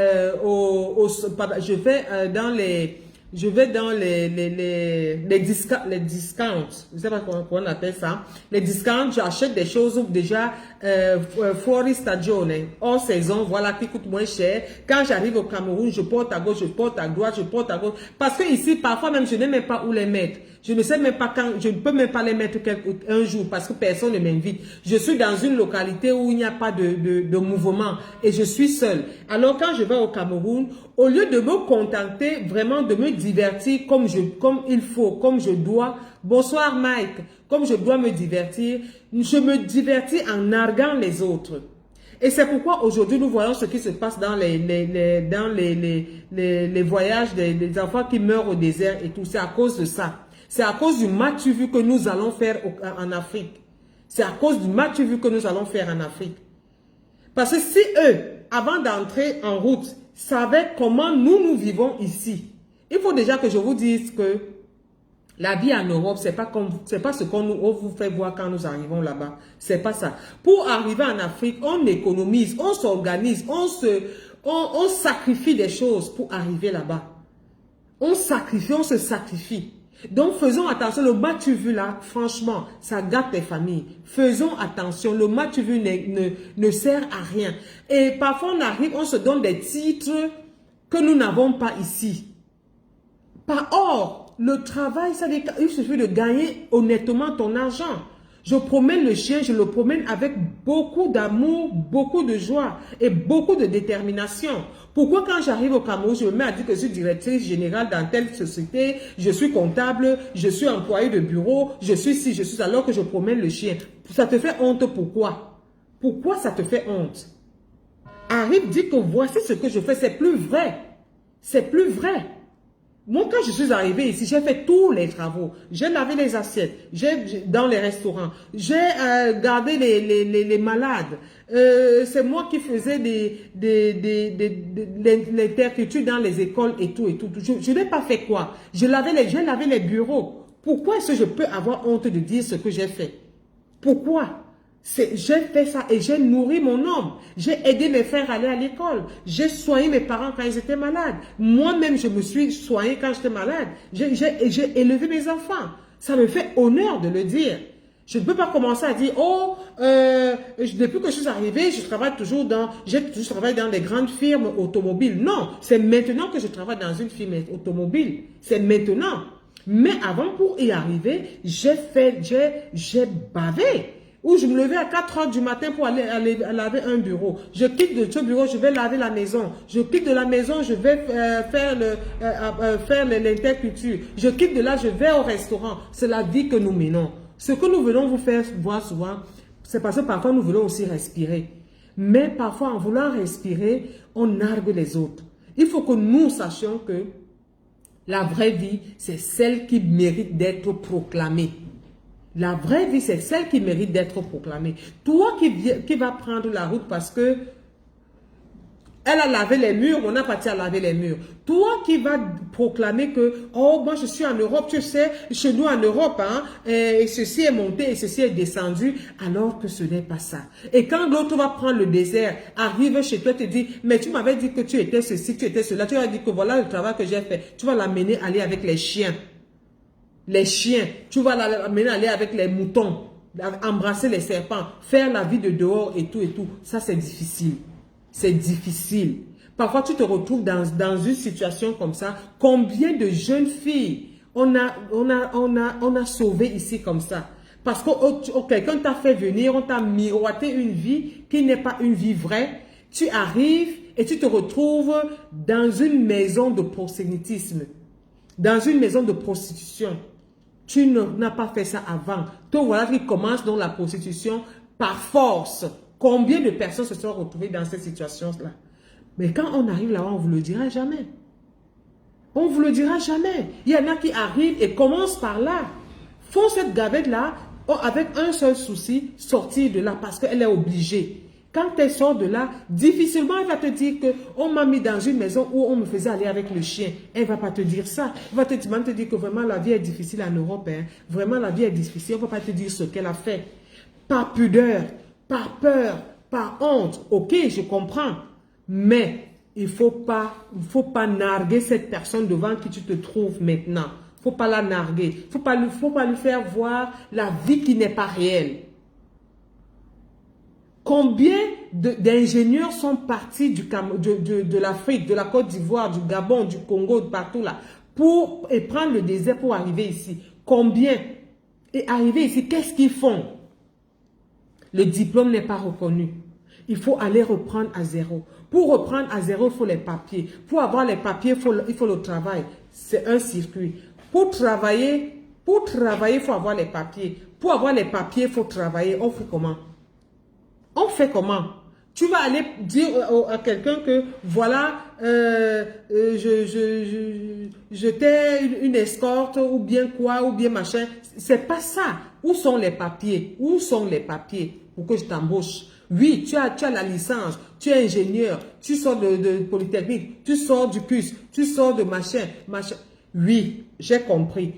dans les discounts, je ne sais pas comment on appelle ça, les discounts, j'achète des choses déjà fuori stagione, hors saison, voilà, qui coûtent moins cher. Quand j'arrive au Cameroun, je porte à gauche, je porte à droite, je porte à gauche, parce que ici, parfois même, je n'ai même pas où les mettre. Je ne sais même pas quand, je ne peux même pas les mettre un jour parce que personne ne m'invite. Je suis dans une localité où il n'y a pas de mouvement et je suis seule. Alors quand je vais au Cameroun, au lieu de me contenter vraiment de me divertir comme il faut, comme je dois, bonsoir Mike, comme je dois me divertir, je me divertis en narguant les autres. Et c'est pourquoi aujourd'hui, nous voyons ce qui se passe dans les voyages des enfants qui meurent au désert et tout. C'est à cause de ça. C'est à cause du match vu que nous allons faire en Afrique. C'est à cause du match vu que nous allons faire en Afrique. Parce que si eux, avant d'entrer en route, savaient comment nous vivons ici, il faut déjà que je vous dise que la vie en Europe, c'est pas ce qu'on vous fait voir quand nous arrivons là-bas. C'est pas ça. Pour arriver en Afrique, on économise, on s'organise, on sacrifie des choses pour arriver là-bas. On sacrifie, on se sacrifie. Donc faisons attention, le match vu là, franchement, ça gâte les familles. Faisons attention, le match vu ne sert à rien. Et parfois on arrive, on se donne des titres que nous n'avons pas ici. Or, le travail, il suffit de gagner honnêtement ton argent. Je promène le chien, je le promène avec beaucoup d'amour, beaucoup de joie et beaucoup de détermination. Pourquoi quand j'arrive au Cameroun, je me mets à dire que je suis directrice générale dans telle société, je suis comptable, je suis employé de bureau, je suis ci, je suis alors que je promène le chien. Ça te fait honte pourquoi? Pourquoi ça te fait honte? Arrive, dit que voici ce que je fais, c'est plus vrai. C'est plus vrai. Moi, quand je suis arrivée ici, j'ai fait tous les travaux. J'ai lavé les assiettes dans les restaurants. J'ai gardé les malades. C'est moi qui faisais l'interculture dans les écoles et tout et tout. Je n'ai pas fait quoi? J'ai lavé les bureaux. Pourquoi est-ce que je peux avoir honte de dire ce que j'ai fait? Pourquoi? J'ai fait ça et j'ai nourri mon homme. J'ai aidé mes frères à aller à l'école. J'ai soigné mes parents quand ils étaient malades. Moi-même, je me suis soigné quand j'étais malade. J'ai élevé mes enfants. Ça me fait honneur de le dire. Je ne peux pas commencer à dire, oh, depuis que je suis arrivée, j'ai toujours travaillé dans des grandes firmes automobiles. Non, c'est maintenant que je travaille dans une firme automobile. C'est maintenant. Mais avant, pour y arriver, j'ai bavé. Où je me levais à 4 heures du matin pour aller laver un bureau. Je quitte de ce bureau, je vais laver la maison. Je quitte de la maison, je vais faire l'interculture. Je quitte de là, je vais au restaurant. C'est la vie que nous menons. Ce que nous voulons vous faire voir souvent, c'est parce que parfois nous voulons aussi respirer. Mais parfois, en voulant respirer, on nargue les autres. Il faut que nous sachions que la vraie vie, c'est celle qui mérite d'être proclamée. La vraie vie, c'est celle qui mérite d'être proclamée. Toi qui vas prendre la route parce que elle a lavé les murs, on a parti à laver les murs. Toi qui vas proclamer que, oh, moi je suis en Europe, tu sais, chez nous en Europe, hein, et ceci est monté et ceci est descendu, alors que ce n'est pas ça. Et quand l'autre va prendre le désert, arrive chez toi, te dit, mais tu m'avais dit que tu étais ceci, tu étais cela, tu vas dire que voilà le travail que j'ai fait. Tu vas l'amener aller avec les chiens. Les chiens, tu vas l'amener aller avec les moutons, embrasser les serpents, faire la vie de dehors et tout et tout. Ça, c'est difficile. C'est difficile. Parfois, tu te retrouves dans une situation comme ça. Combien de jeunes filles on a sauvé ici comme ça? Parce que quelqu'un t'a fait venir, on t'a miroité une vie qui n'est pas une vie vraie. Tu arrives et tu te retrouves dans une maison de prosélytisme, dans une maison de prostitution. Tu n'as pas fait ça avant. Donc voilà qui commence dans la prostitution par force. Combien de personnes se sont retrouvées dans cette situation-là? Mais quand on arrive là-bas, on ne vous le dira jamais. On ne vous le dira jamais. Il y en a qui arrivent et commencent par là. Font cette gavette-là avec un seul souci, sortir de là parce qu'elle est obligée. Quand elle sort de là, difficilement elle va te dire qu'on m'a mis dans une maison où on me faisait aller avec le chien. Elle ne va pas te dire ça. Elle va te dire que vraiment la vie est difficile en Europe. Hein. Vraiment la vie est difficile. On ne va pas te dire ce qu'elle a fait. Par pudeur, par peur, par honte. Ok, je comprends. Mais il ne faut pas narguer cette personne devant qui tu te trouves maintenant. Il ne faut pas la narguer. Il ne faut pas lui faire voir la vie qui n'est pas réelle. Combien d'ingénieurs sont partis de l'Afrique, de la Côte d'Ivoire, du Gabon, du Congo, de partout là, et prendre le désert pour arriver ici? Combien? Et arriver ici, qu'est-ce qu'ils font? Le diplôme n'est pas reconnu. Il faut aller reprendre à zéro. Pour reprendre à zéro, il faut les papiers. Pour avoir les papiers, il faut le travail. C'est un circuit. Pour travailler, il faut avoir les papiers. Pour avoir les papiers, il faut travailler. On fait comment? On fait comment? Tu vas aller dire à quelqu'un que voilà, j'étais une escorte ou bien quoi, ou bien machin. C'est pas ça. Où sont les papiers? Où sont les papiers pour que je t'embauche? Oui, tu as la licence, tu es ingénieur, tu sors de Polytechnique, tu sors du CUS, tu sors de machin. Oui, j'ai compris.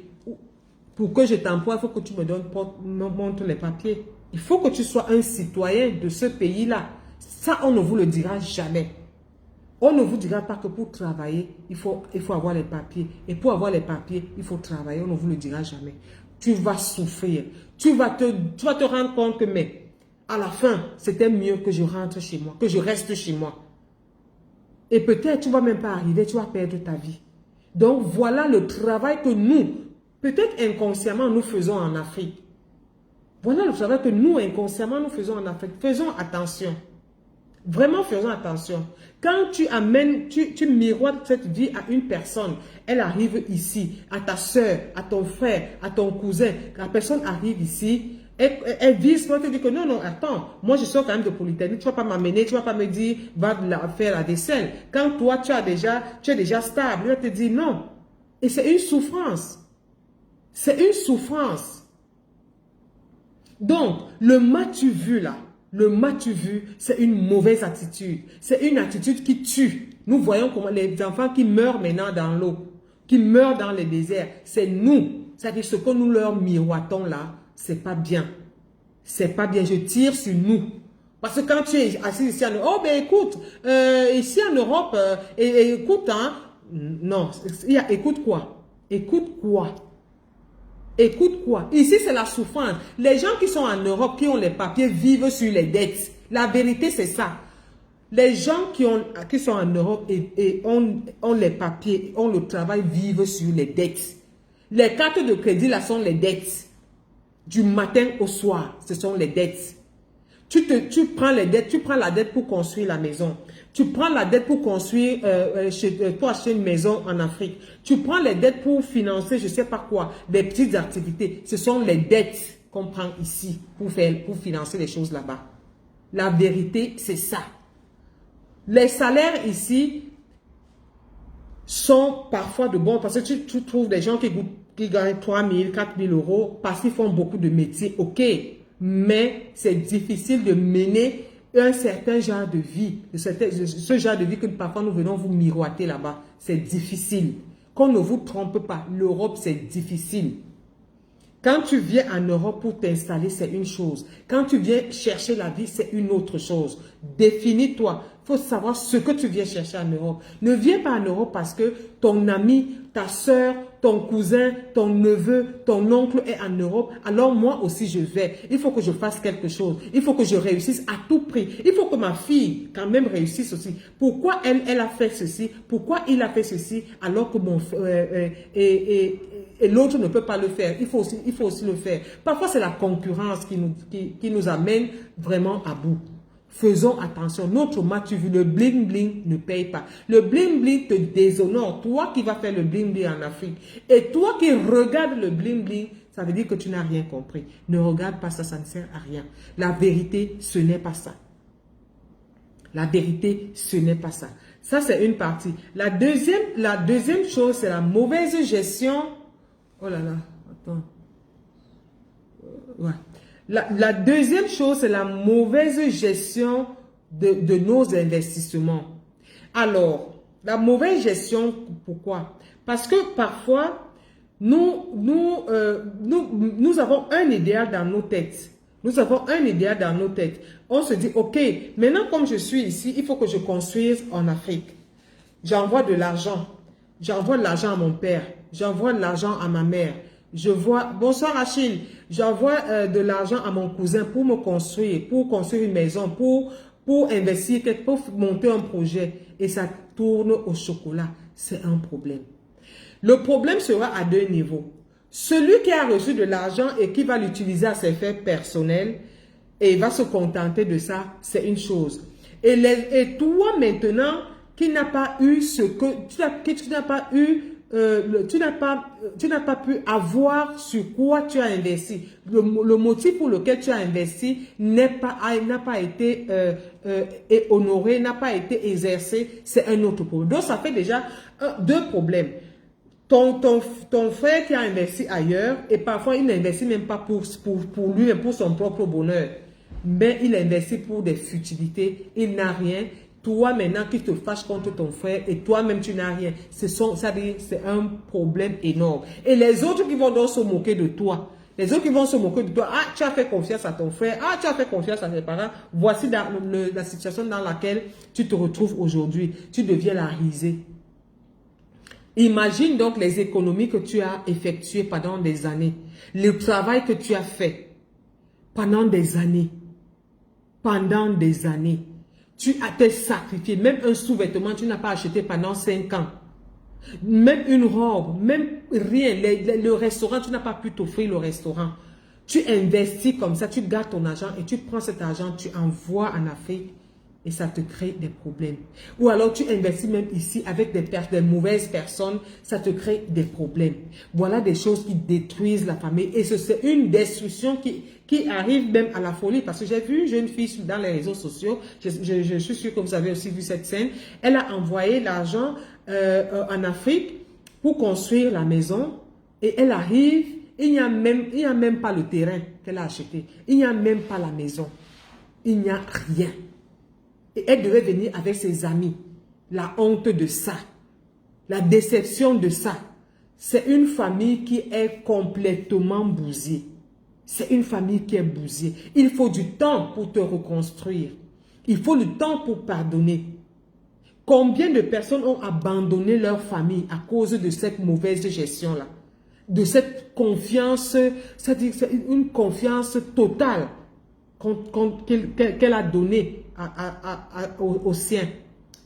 Pour que je t'emploie, il faut que tu me montres les papiers. Il faut que tu sois un citoyen de ce pays-là. Ça, on ne vous le dira jamais. On ne vous dira pas que pour travailler, il faut avoir les papiers. Et pour avoir les papiers, il faut travailler. On ne vous le dira jamais. Tu vas souffrir. Tu vas te rendre compte que, mais à la fin, c'était mieux que je rentre chez moi, que je reste chez moi. Et peut-être, tu ne vas même pas arriver, tu vas perdre ta vie. Donc, voilà le travail que nous, peut-être inconsciemment, nous faisons en Afrique. Voilà le travail que nous, inconsciemment, nous faisons en Afrique. Faisons attention. Vraiment, faisons attention. Quand tu amènes, tu miroites cette vie à une personne, elle arrive ici, à ta soeur, à ton frère, à ton cousin, la personne arrive ici, elle vise, toi, te dit que non, attends, moi je sors quand même de Polytechnique, tu ne vas pas m'amener, tu ne vas pas me dire, va faire la vaisselle. Quand toi, tu es déjà stable, elle te dit non. Et c'est une souffrance. C'est une souffrance. Donc, le m'as-tu vu là? Le m'as-tu vu, c'est une mauvaise attitude. C'est une attitude qui tue. Nous voyons comment les enfants qui meurent maintenant dans l'eau, qui meurent dans les déserts, c'est nous. C'est-à-dire ce que nous leur miroitons là, c'est pas bien. C'est pas bien. Je tire sur nous. Parce que quand tu es assis ici en Europe, oh ben écoute, ici en Europe, écoute, hein, non, écoute quoi? Écoute quoi? Écoute quoi? Ici, c'est la souffrance. Les gens qui sont en Europe, qui ont les papiers, vivent sur les dettes. La vérité, c'est ça. Les gens qui sont en Europe et ont les papiers, ont le travail, vivent sur les dettes. Les cartes de crédit, là, sont les dettes. Du matin au soir, ce sont les dettes. Tu prends les dettes, tu prends la dette pour construire la maison. Tu prends la dette pour construire, pour acheter une maison en Afrique. Tu prends les dettes pour financer, je ne sais pas quoi, des petites activités. Ce sont les dettes qu'on prend ici pour financer les choses là-bas. La vérité, c'est ça. Les salaires ici sont parfois de bons, parce que tu trouves des gens qui gagnent 3 000, 4 000 euros parce qu'ils font beaucoup de métiers, ok. Mais c'est difficile de mener un certain genre de vie, ce genre de vie que parfois nous venons vous miroiter là-bas. C'est difficile. Qu'on ne vous trompe pas, l'Europe c'est difficile. Quand tu viens en Europe pour t'installer, c'est une chose. Quand tu viens chercher la vie, c'est une autre chose. Définis-toi. Il faut savoir ce que tu viens chercher en Europe. Ne viens pas en Europe parce que ton ami, ta soeur, ton cousin, ton neveu, ton oncle est en Europe. Alors moi aussi je vais. Il faut que je fasse quelque chose. Il faut que je réussisse à tout prix. Il faut que ma fille quand même réussisse aussi. Pourquoi elle a fait ceci? Pourquoi il a fait ceci alors que mon frère et l'autre ne peut pas le faire? Il faut aussi le faire. Parfois c'est la concurrence qui nous amène vraiment à bout. Faisons attention. Notre m'as-tu vu, le bling bling ne paye pas. Le bling bling te déshonore. Toi qui vas faire le bling bling en Afrique. Et toi qui regardes le bling bling, ça veut dire que tu n'as rien compris. Ne regarde pas ça, ça ne sert à rien. La vérité, ce n'est pas ça. La vérité, ce n'est pas ça. Ça, c'est une partie. La deuxième chose, c'est la mauvaise gestion. Oh là là, attends. Ouais. La deuxième chose, c'est la mauvaise gestion de nos investissements. Alors, la mauvaise gestion, pourquoi? Parce que parfois, nous avons un idéal dans nos têtes. Nous avons un idéal dans nos têtes. On se dit, ok, maintenant comme je suis ici, il faut que je construise en Afrique. J'envoie de l'argent. J'envoie de l'argent à mon père. J'envoie de l'argent à ma mère. Bonsoir Achille, j'envoie de l'argent à mon cousin pour construire une maison, pour investir, pour monter un projet. Et ça tourne au chocolat. C'est un problème. Le problème sera à deux niveaux. Celui qui a reçu de l'argent et qui va l'utiliser à ses fins personnelles et va se contenter de ça, c'est une chose. Et toi maintenant, qui n'a pas eu tu n'as pas eu tu n'as pas pu avoir sur quoi tu as investi. Le motif pour lequel tu as investi n'a pas été honoré, n'a pas été exercé, c'est un autre problème. Donc, ça fait déjà deux problèmes. Ton frère qui a investi ailleurs, et parfois il n'investit même pas pour lui, mais pour son propre bonheur. Mais il investit pour des futilités, il n'a rien. Toi maintenant qui te fâches contre ton frère et toi-même tu n'as rien. C'est un problème énorme. Et les autres qui vont donc se moquer de toi. Les autres qui vont se moquer de toi. Ah, tu as fait confiance à ton frère. Ah, tu as fait confiance à tes parents. Voici la situation dans laquelle tu te retrouves aujourd'hui. Tu deviens la risée. Imagine donc les économies que tu as effectuées pendant des années. Le travail que tu as fait pendant des années. Pendant des années. Tu as été sacrifié. Même un sous-vêtement, tu n'as pas acheté pendant 5 ans. Même une robe, même rien. Le restaurant, tu n'as pas pu t'offrir le restaurant. Tu investis comme ça, tu gardes ton argent et tu prends cet argent, tu envoies en Afrique et ça te crée des problèmes. Ou alors tu investis même ici avec des mauvaises personnes, ça te crée des problèmes. Voilà des choses qui détruisent la famille et c'est une destruction qui arrive même à la folie. Parce que j'ai vu une jeune fille dans les réseaux sociaux, je suis sûre que vous avez aussi vu cette scène, elle a envoyé l'argent en Afrique pour construire la maison et elle arrive, il n'y a même pas le terrain qu'elle a acheté, il n'y a même pas la maison, il n'y a rien. Et elle devait venir avec ses amis. La honte de ça. La déception de ça. C'est une famille qui est complètement bousillée. C'est une famille qui est bousillée. Il faut du temps pour te reconstruire. Il faut du temps pour pardonner. Combien de personnes ont abandonné leur famille à cause de cette mauvaise gestion-là? De cette confiance, c'est-à-dire une confiance totale qu'elle a donnée aux siens.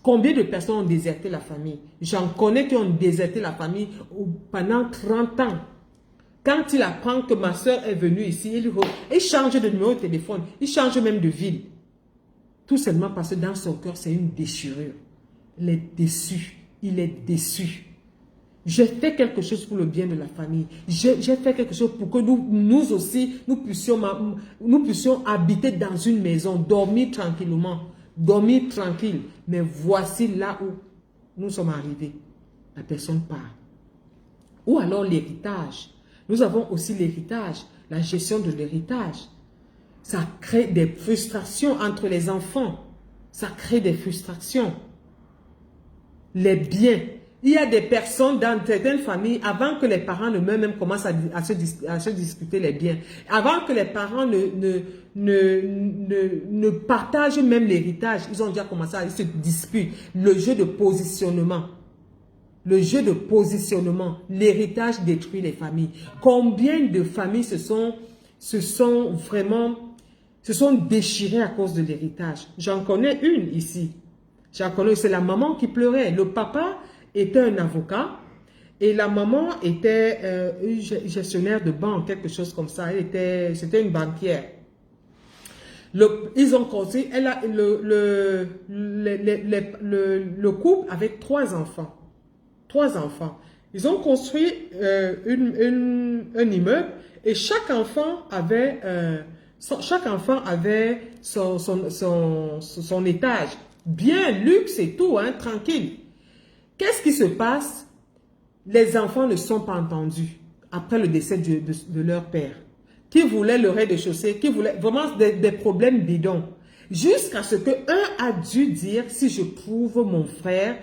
Combien de personnes ont déserté la famille? J'en connais qui ont déserté la famille pendant 30 ans. Quand il apprend que ma soeur est venue ici, il change de numéro de téléphone, il change même de ville. Tout simplement parce que dans son cœur, c'est une déchirure. Il est déçu. Il est déçu. J'ai fait quelque chose pour le bien de la famille. J'ai fait quelque chose pour que nous aussi, nous puissions habiter dans une maison, dormir tranquillement, dormir tranquille. Mais voici là où nous sommes arrivés. La personne part. Ou alors l'héritage. Nous avons aussi l'héritage, la gestion de l'héritage. Ça crée des frustrations entre les enfants. Ça crée des frustrations. Les biens. Il y a des personnes dans certaines familles, avant que les parents ne meurent, même commencent à se discuter les biens. Avant que les parents ne partagent même l'héritage, ils ont déjà commencé à se disputer. Le jeu de positionnement. Le jeu de positionnement. L'héritage détruit les familles. Combien de familles se sont déchirées à cause de l'héritage? J'en connais une ici. J'en connais, c'est la maman qui pleurait. Le papa était un avocat et la maman était une gestionnaire de banque, quelque chose comme ça. C'était une banquière. Ils ont construit, le couple avec 3 enfants. 3 enfants. Ils ont construit un immeuble et chaque enfant avait son étage. Bien, luxe et tout, hein, tranquille. Qu'est-ce qui se passe? Les enfants ne sont pas entendus après le décès de leur père, qui voulait le rez-de-chaussée, qui voulait vraiment des problèmes bidons. Jusqu'à ce qu'un a dû dire, si je trouve mon frère,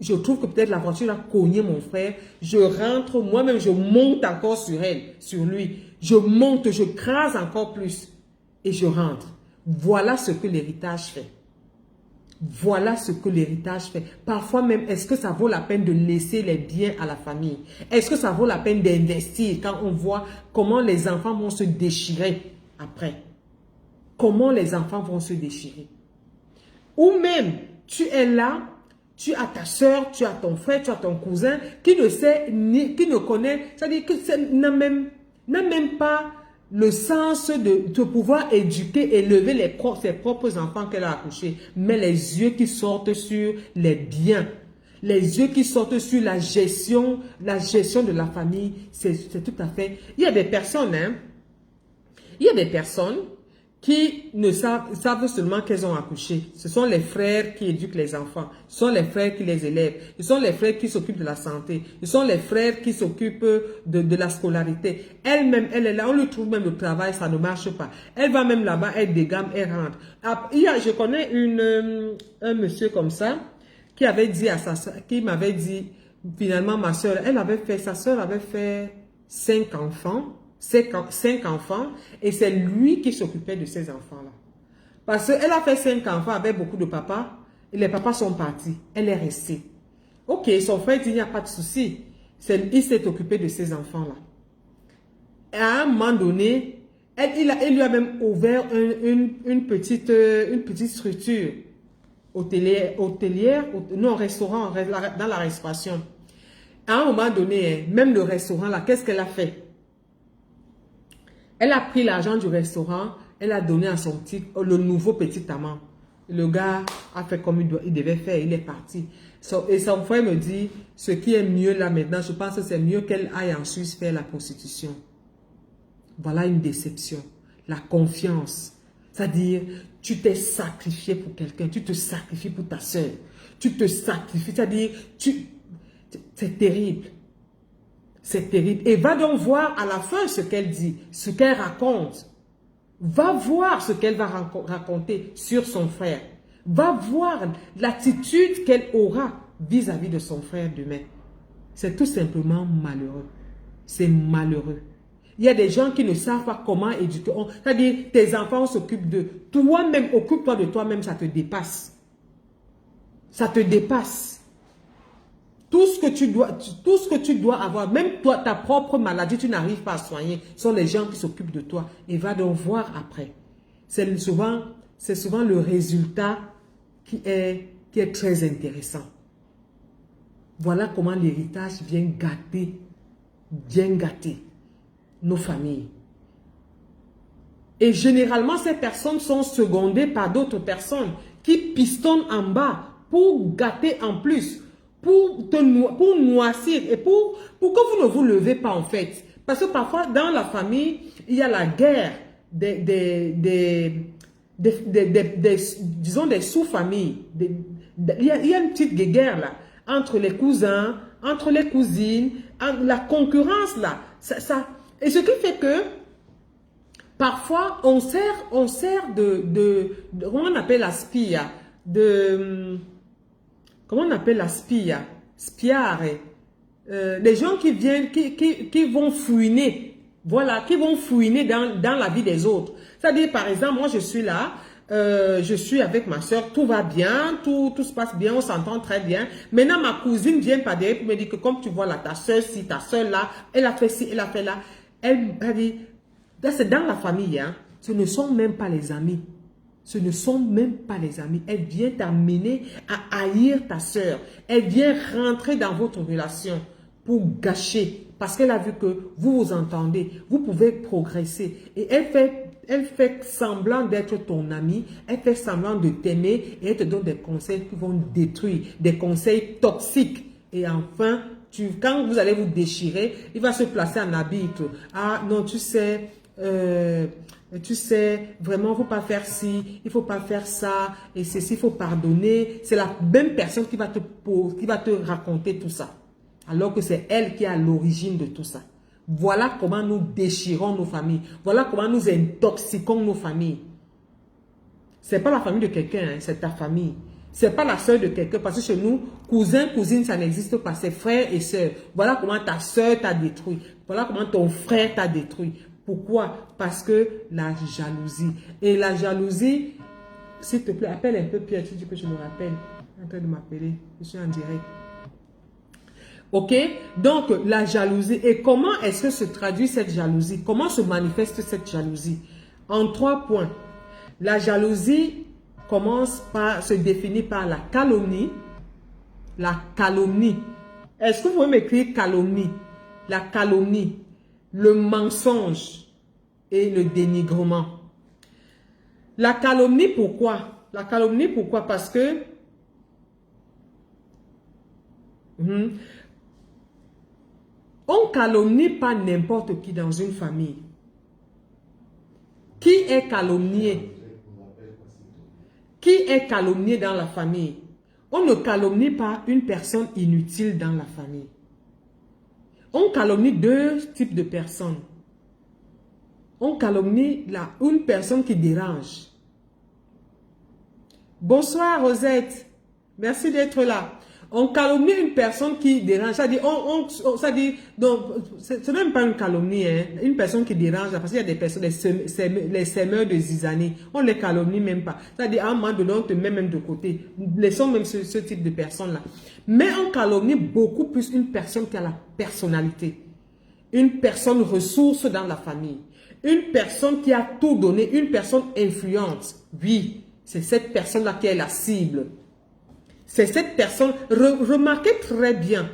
je trouve que peut-être la voiture a cogné mon frère, je rentre, moi-même je monte encore sur lui. Je monte, je crase encore plus et je rentre. Voilà ce que l'héritage fait. Voilà ce que l'héritage fait. Parfois même, est-ce que ça vaut la peine de laisser les biens à la famille? Est-ce que ça vaut la peine d'investir quand on voit comment les enfants vont se déchirer après? Comment les enfants vont se déchirer? Ou même, tu es là, tu as ta soeur, tu as ton frère, tu as ton cousin qui ne sait, qui ne connaît, c'est-à-dire que n'a même pas le sens de pouvoir éduquer, élever ses propres enfants qu'elle a accouchés, mais les yeux qui sortent sur les biens. Les yeux qui sortent sur la gestion de la famille, c'est tout à fait... Il y a des personnes, hein, il y a des personnes qui ne savent seulement qu'elles ont accouché. Ce sont les frères qui éduquent les enfants. Ce sont les frères qui les élèvent. Ce sont les frères qui s'occupent de la santé. Ce sont les frères qui s'occupent de la scolarité. Elle-même, elle est là. On lui trouve même le travail, ça ne marche pas. Elle va même là-bas, elle dégamme, elle rentre. Je connais un monsieur comme ça qui avait dit à sa soeur, qui m'avait dit, finalement, ma soeur, sa soeur avait fait 5 enfants. 5 enfants, et c'est lui qui s'occupait de ces enfants-là. Parce qu'elle a fait 5 enfants avec beaucoup de papas, et les papas sont partis. Elle est restée. Ok, son frère dit, il n'y a pas de souci. Il s'est occupé de ces enfants-là. À un moment donné, il lui a même ouvert une petite structure hôtelière, non, restaurant, dans la restauration. À un moment donné, même le restaurant là, qu'est-ce qu'elle a fait? Elle a pris l'argent du restaurant, elle a donné à le nouveau petit amant. Le gars a fait comme il devait faire, il est parti. Et son frère me dit, ce qui est mieux là maintenant, je pense que c'est mieux qu'elle aille en Suisse faire la prostitution. Voilà une déception. La confiance. C'est-à-dire, tu t'es sacrifié pour quelqu'un, tu te sacrifies pour ta soeur. Tu te sacrifies, c'est-à-dire, c'est terrible. C'est terrible. Et va donc voir à la fin ce qu'elle dit, ce qu'elle raconte. Va voir ce qu'elle va raconter sur son frère. Va voir l'attitude qu'elle aura vis-à-vis de son frère demain. C'est tout simplement malheureux. C'est malheureux. Il y a des gens qui ne savent pas comment éduquer. C'est-à-dire, tes enfants s'occupent de toi-même. Occupe-toi de toi-même, ça te dépasse. Ça te dépasse. Tout ce que tu dois avoir, même toi, ta propre maladie, tu n'arrives pas à soigner, sont les gens qui s'occupent de toi. Et va donc voir après. C'est souvent le résultat qui est très intéressant. Voilà comment l'héritage vient gâter nos familles. Et généralement, ces personnes sont secondées par d'autres personnes qui pistonnent en bas pour gâter en plus. Pour noircir et pour que vous ne vous levez pas en fait. Parce que parfois dans la famille, il y a la guerre disons des sous-familles. Il y a une petite guerre là, entre les cousins, entre les cousines, la concurrence là. Et ce qui fait que parfois on sert de comment on appelle la spia, comment on appelle la spia? Spiare. Les gens qui viennent, qui vont fouiner. Voilà, qui vont fouiner dans la vie des autres. C'est-à-dire, par exemple, moi je suis là, je suis avec ma soeur, tout va bien, tout se passe bien, on s'entend très bien. Maintenant, ma cousine vient par derrière pour me dire que comme tu vois là, ta soeur ci, ta soeur là, elle a fait ci, elle a fait là. Elle dit, c'est dans la famille, hein, ce ne sont même pas les amis. Ce ne sont même pas les amis. Elle vient t'amener à haïr ta soeur. Elle vient rentrer dans votre relation pour gâcher. Parce qu'elle a vu que vous vous entendez. Vous pouvez progresser. Et elle fait semblant d'être ton amie. Elle fait semblant de t'aimer. Et elle te donne des conseils qui vont détruire. Des conseils toxiques. Et enfin, quand vous allez vous déchirer, il va se placer en arbitre. Ah non, tu sais... vraiment, il ne faut pas faire ci, il ne faut pas faire ça, et ceci, il faut pardonner. C'est la même personne qui va te raconter tout ça. Alors que c'est elle qui est à l'origine de tout ça. Voilà comment nous déchirons nos familles. Voilà comment nous intoxiquons nos familles. Ce n'est pas la famille de quelqu'un, hein, c'est ta famille. Ce n'est pas la soeur de quelqu'un, parce que chez nous, cousin, cousine, ça n'existe pas. C'est frère et soeur. Voilà comment ta soeur t'a détruit. Voilà comment ton frère t'a détruit. Pourquoi? Parce que la jalousie. Et la jalousie, s'il te plaît, appelle un peu Pierre, tu dis que je me rappelle. En train de m'appeler, je suis en direct. Ok? Donc, la jalousie. Et comment est-ce que se traduit cette jalousie? Comment se manifeste cette jalousie? En 3 points. La jalousie se définit par la calomnie. La calomnie. Est-ce que vous pouvez m'écrire calomnie? La calomnie. Le mensonge et le dénigrement. La calomnie, pourquoi? La calomnie, pourquoi? Parce que Mhm. On ne calomnie pas n'importe qui dans une famille. Qui est calomnié? Qui est calomnié dans la famille? On ne calomnie pas une personne inutile dans la famille. On calomnie deux types de personnes. On calomnie une personne qui dérange. Bonsoir Rosette. Merci d'être là. On calomnie une personne qui dérange. Ça dit, c'est même pas une calomnie, hein. Une personne qui dérange, parce qu'il y a des personnes, les sèmeurs de zizanie, on les calomnie même pas. Ça dit, à un moment donné, on te met même de côté. Laissons même ce type de personnes-là. Mais on calomnie beaucoup plus une personne qui a la personnalité. Une personne ressource dans la famille. Une personne qui a tout donné. Une personne influente. Oui, c'est cette personne-là qui est la cible. C'est cette personne, remarquez très bien,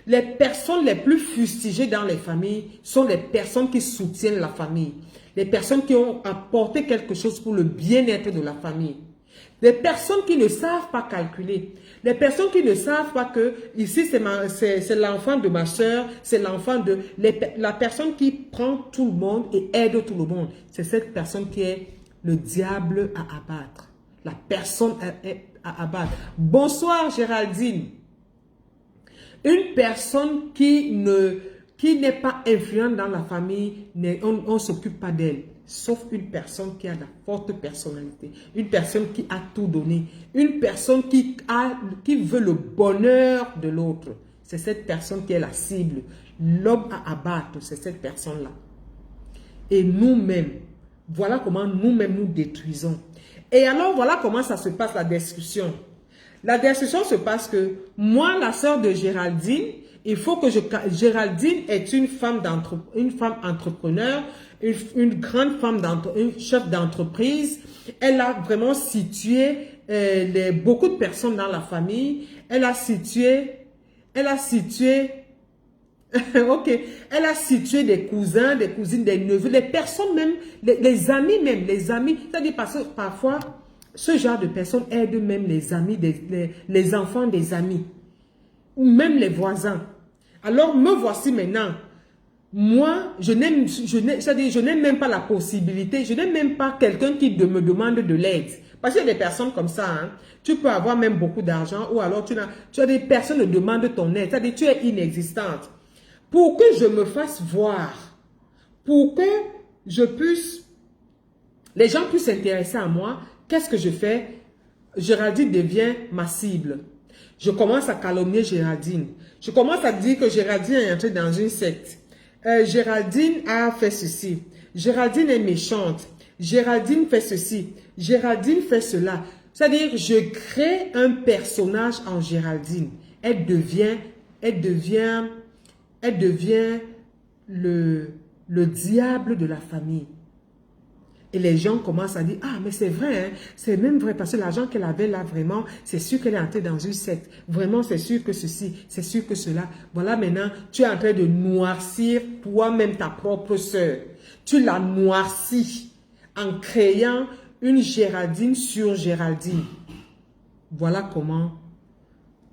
les personnes les plus fustigées dans les familles sont les personnes qui soutiennent la famille, les personnes qui ont apporté quelque chose pour le bien-être de la famille, les personnes qui ne savent pas calculer, les personnes qui ne savent pas que ici c'est l'enfant de ma soeur, c'est l'enfant de... La personne qui prend tout le monde et aide tout le monde, c'est cette personne qui est le diable à abattre. La personne à abattre. Bonsoir Géraldine. Une personne qui n'est pas influente dans la famille, on ne s'occupe pas d'elle. Sauf une personne qui a la forte personnalité. Une personne qui a tout donné. Une personne qui veut le bonheur de l'autre. C'est cette personne qui est la cible. L'homme à abattre, c'est cette personne-là. Et nous-mêmes, voilà comment nous-mêmes nous détruisons. Et alors, voilà comment ça se passe, la destruction. La destruction se passe que moi, la sœur de Géraldine, il faut que Géraldine est une femme entrepreneur, une grande femme, une chef d'entreprise. Elle a vraiment situé beaucoup de personnes dans la famille. Elle a situé ok, elle a situé des cousins, des cousines, des neveux, les personnes même, les amis même, c'est-à-dire parce que parfois, ce genre de personnes aident même les amis, les enfants des amis, ou même les voisins. Alors, me voici maintenant. Moi, je n'aime même pas la possibilité, je n'aime même pas quelqu'un qui me demande de l'aide. Parce qu'il y a des personnes comme ça, hein. Tu peux avoir même beaucoup d'argent, ou alors tu as des personnes qui demandent ton aide, c'est-à-dire tu es inexistante. Pour que je me fasse voir, pour que les gens puissent s'intéresser à moi, qu'est-ce que je fais? Géraldine devient ma cible. Je commence à calomnier Géraldine. Je commence à dire que Géraldine est entrée dans une secte. Géraldine a fait ceci. Géraldine est méchante. Géraldine fait ceci. Géraldine fait cela. C'est-à-dire, je crée un personnage en Géraldine. Elle devient le diable de la famille. Et les gens commencent à dire, ah, mais c'est vrai, hein, c'est même vrai, parce que l'argent qu'elle avait là, vraiment, c'est sûr qu'elle est entrée dans une secte. Vraiment, c'est sûr que ceci, c'est sûr que cela. Voilà, maintenant, tu es en train de noircir toi-même ta propre sœur. Tu la noircis en créant une Géraldine sur Géraldine. Voilà comment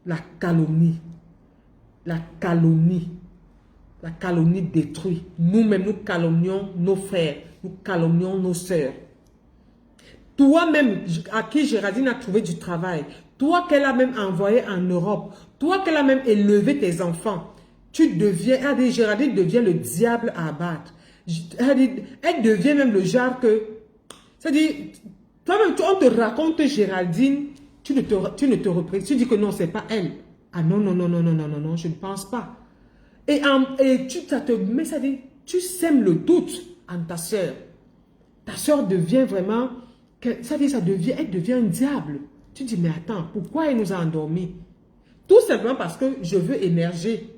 la calomnie détruit. Nous-mêmes, nous calomnions nos frères, nous calomnions nos sœurs. Toi-même, à qui Géraldine a trouvé du travail, toi qu'elle a même envoyé en Europe, toi qu'elle a même élevé tes enfants, Géraldine devient le diable à abattre. Elle devient même le genre que, c'est-à-dire, toi-même, on te raconte Géraldine, tu ne te représentes, tu dis que non, c'est pas elle. Ah non, je ne pense pas. Et tu sèmes le doute en ta soeur. Ta soeur devient vraiment, elle devient un diable. Tu dis, mais attends, pourquoi elle nous a endormis? Tout simplement parce que je veux émerger.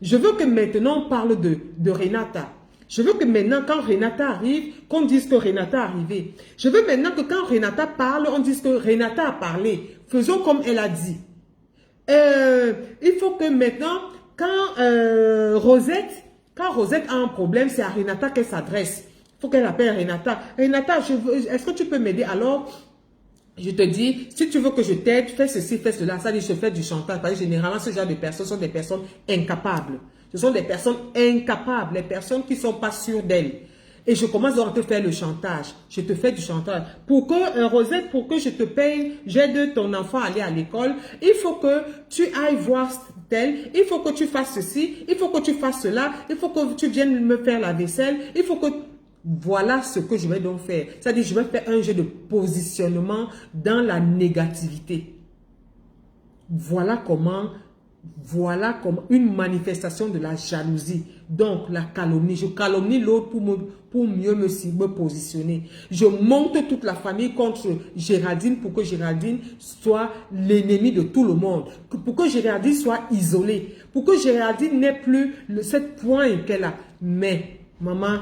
Je veux que maintenant on parle de Renata. Je veux que maintenant, quand Renata arrive, qu'on dise que Renata est arrivée. Je veux maintenant que quand Renata parle, on dise que Renata a parlé. Faisons comme elle a dit. Il faut que maintenant, quand Rosette a un problème, c'est à Renata qu'elle s'adresse. Il faut qu'elle appelle Renata. Renata, est-ce que tu peux m'aider? Alors, Je te dis, si tu veux que je t'aide, fais ceci, fais cela. Ça dit, je fais du chantage. Parce que généralement, ce genre de personnes sont des personnes incapables. Ce sont des personnes incapables, les personnes qui ne sont pas sûres d'elles. Et je commence donc à te faire le chantage. Je te fais du chantage. Pour que, Rosette, pour que je te paye, j'aide ton enfant à aller à l'école, il faut que tu ailles voir tel, il faut que tu fasses ceci, il faut que tu fasses cela, il faut que tu viennes me faire la vaisselle, il faut que... Voilà ce que je vais donc faire. C'est-à-dire, je vais faire un jeu de positionnement dans la négativité. Voilà comment une manifestation de la jalousie. Donc, la calomnie. Je calomnie l'autre pour mieux me positionner. Je monte toute la famille contre Géraldine pour que Géraldine soit l'ennemi de tout le monde. Pour que Géraldine soit isolée. Pour que Géraldine n'ait plus cette pointe qu'elle a. Mais, maman,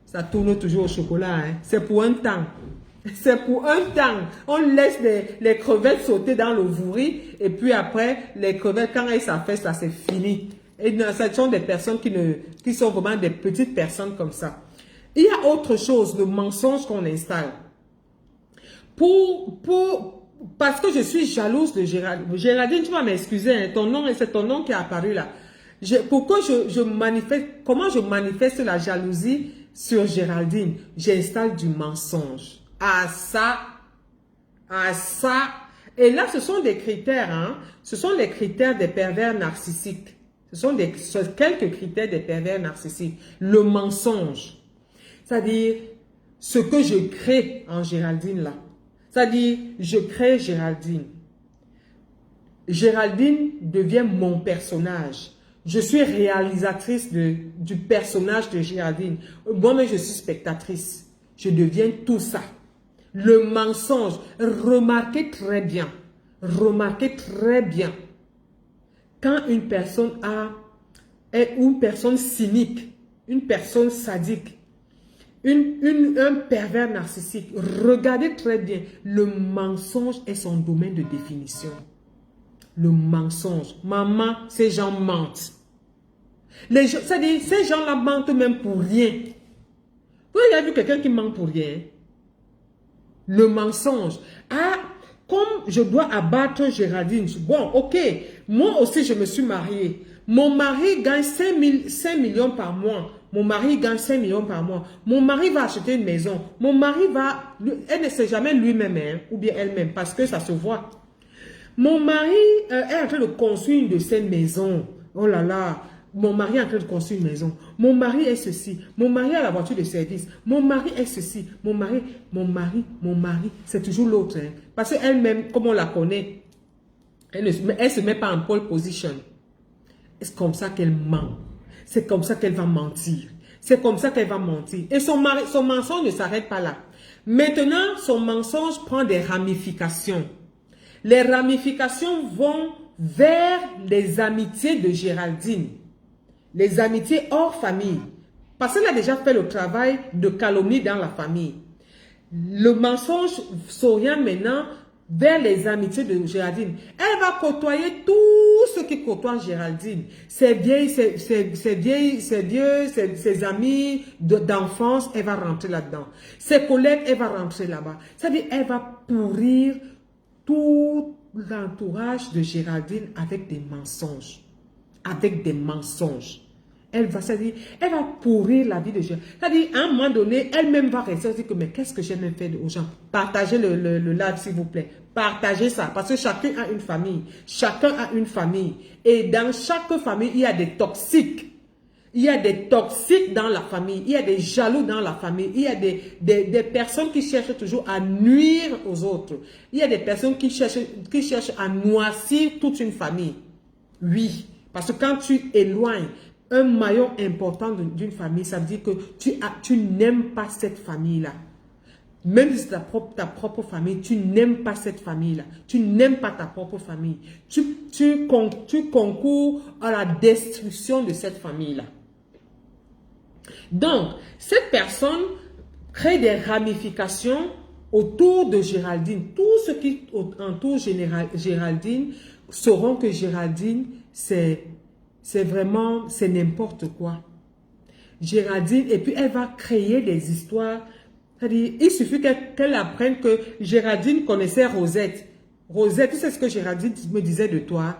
ça tourne toujours au chocolat. Hein. C'est pour un temps. C'est pour un temps. On laisse les crevettes sauter dans le vouri. Et puis après, les crevettes, quand elles s'affaissent, là, c'est fini. Et ce sont des personnes qui sont vraiment des petites personnes comme ça. Il y a autre chose, le mensonge qu'on installe. Parce que je suis jalouse de Géraldine. Géraldine, tu vas m'excuser. Hein, c'est ton nom qui est apparu là. Pourquoi je manifeste, comment je manifeste la jalousie sur Géraldine? J'installe du mensonge. À ça. Et là, ce sont des critères, hein. Ce sont les critères des pervers narcissiques. Ce sont quelques critères des pervers narcissiques. Le mensonge. C'est-à-dire, ce que je crée en Géraldine là. C'est-à-dire, je crée Géraldine. Géraldine devient mon personnage. Je suis réalisatrice du personnage de Géraldine. Moi-même, je suis spectatrice. Je deviens tout ça. Le mensonge, remarquez très bien. Remarquez très bien. Quand une personne est une personne cynique, une personne sadique, un pervers narcissique, regardez très bien. Le mensonge est son domaine de définition. Le mensonge. Maman, ces gens mentent. C'est-à-dire, ces gens-là mentent même pour rien. Vous avez vu quelqu'un qui ment pour rien? Le mensonge. Ah, comme je dois abattre Géraldine. Bon, ok. Moi aussi, je me suis mariée. Mon mari gagne 5 millions par mois. Mon mari gagne 5 millions par mois. Mon mari va acheter une maison. Mon mari va... Elle ne sait jamais lui-même, hein, ou bien elle-même, parce que ça se voit. Mon mari est en train de construire une de ces maisons. Oh là là. Mon mari est en train de construire une maison. Mon mari est ceci. Mon mari a la voiture de service. Mon mari est ceci. Mon mari. C'est toujours l'autre. Hein. Parce qu'elle-même, comme on la connaît, elle ne se met pas en pole position. C'est comme ça qu'elle ment. C'est comme ça qu'elle va mentir. C'est comme ça qu'elle va mentir. Et son mensonge ne s'arrête pas là. Maintenant, son mensonge prend des ramifications. Les ramifications vont vers les amitiés de Géraldine. Les amitiés hors famille. Parce qu'elle a déjà fait le travail de calomnie dans la famille. Le mensonge s'oriente maintenant vers les amitiés de Géraldine. Elle va côtoyer tout ce qui côtoie Géraldine. Ses amis d'enfance, elle va rentrer là-dedans. Ses collègues, elle va rentrer là-bas. C'est-à-dire, elle va pourrir tout l'entourage de Géraldine avec des mensonges. Avec des mensonges. Elle va pourrir la vie de Géraldine. C'est-à-dire, à un moment donné, elle-même va rester dire que, mais qu'est-ce que j'aime faire aux gens? Partagez le live, s'il vous plaît. Partagez ça, parce que chacun a une famille. Chacun a une famille. Et dans chaque famille, il y a des toxiques. Il y a des toxiques dans la famille. Il y a des jaloux dans la famille. Il y a des personnes qui cherchent toujours à nuire aux autres. Il y a des personnes qui cherchent à noircir toute une famille. Oui, parce que quand tu éloignes un maillon important d'une famille, ça veut dire que tu n'aimes pas cette famille-là. Même si c'est ta propre famille, tu n'aimes pas cette famille-là. Tu n'aimes pas ta propre famille. Tu concours à la destruction de cette famille-là. Donc, cette personne crée des ramifications autour de Géraldine. Tout ce qui entoure Géraldine sauront que Géraldine, c'est n'importe quoi. Géraldine, et puis elle va créer des histoires C'est-à-dire, il suffit qu'elle apprenne que Géraldine connaissait Rosette. Rosette, tu sais ce que Géraldine me disait de toi?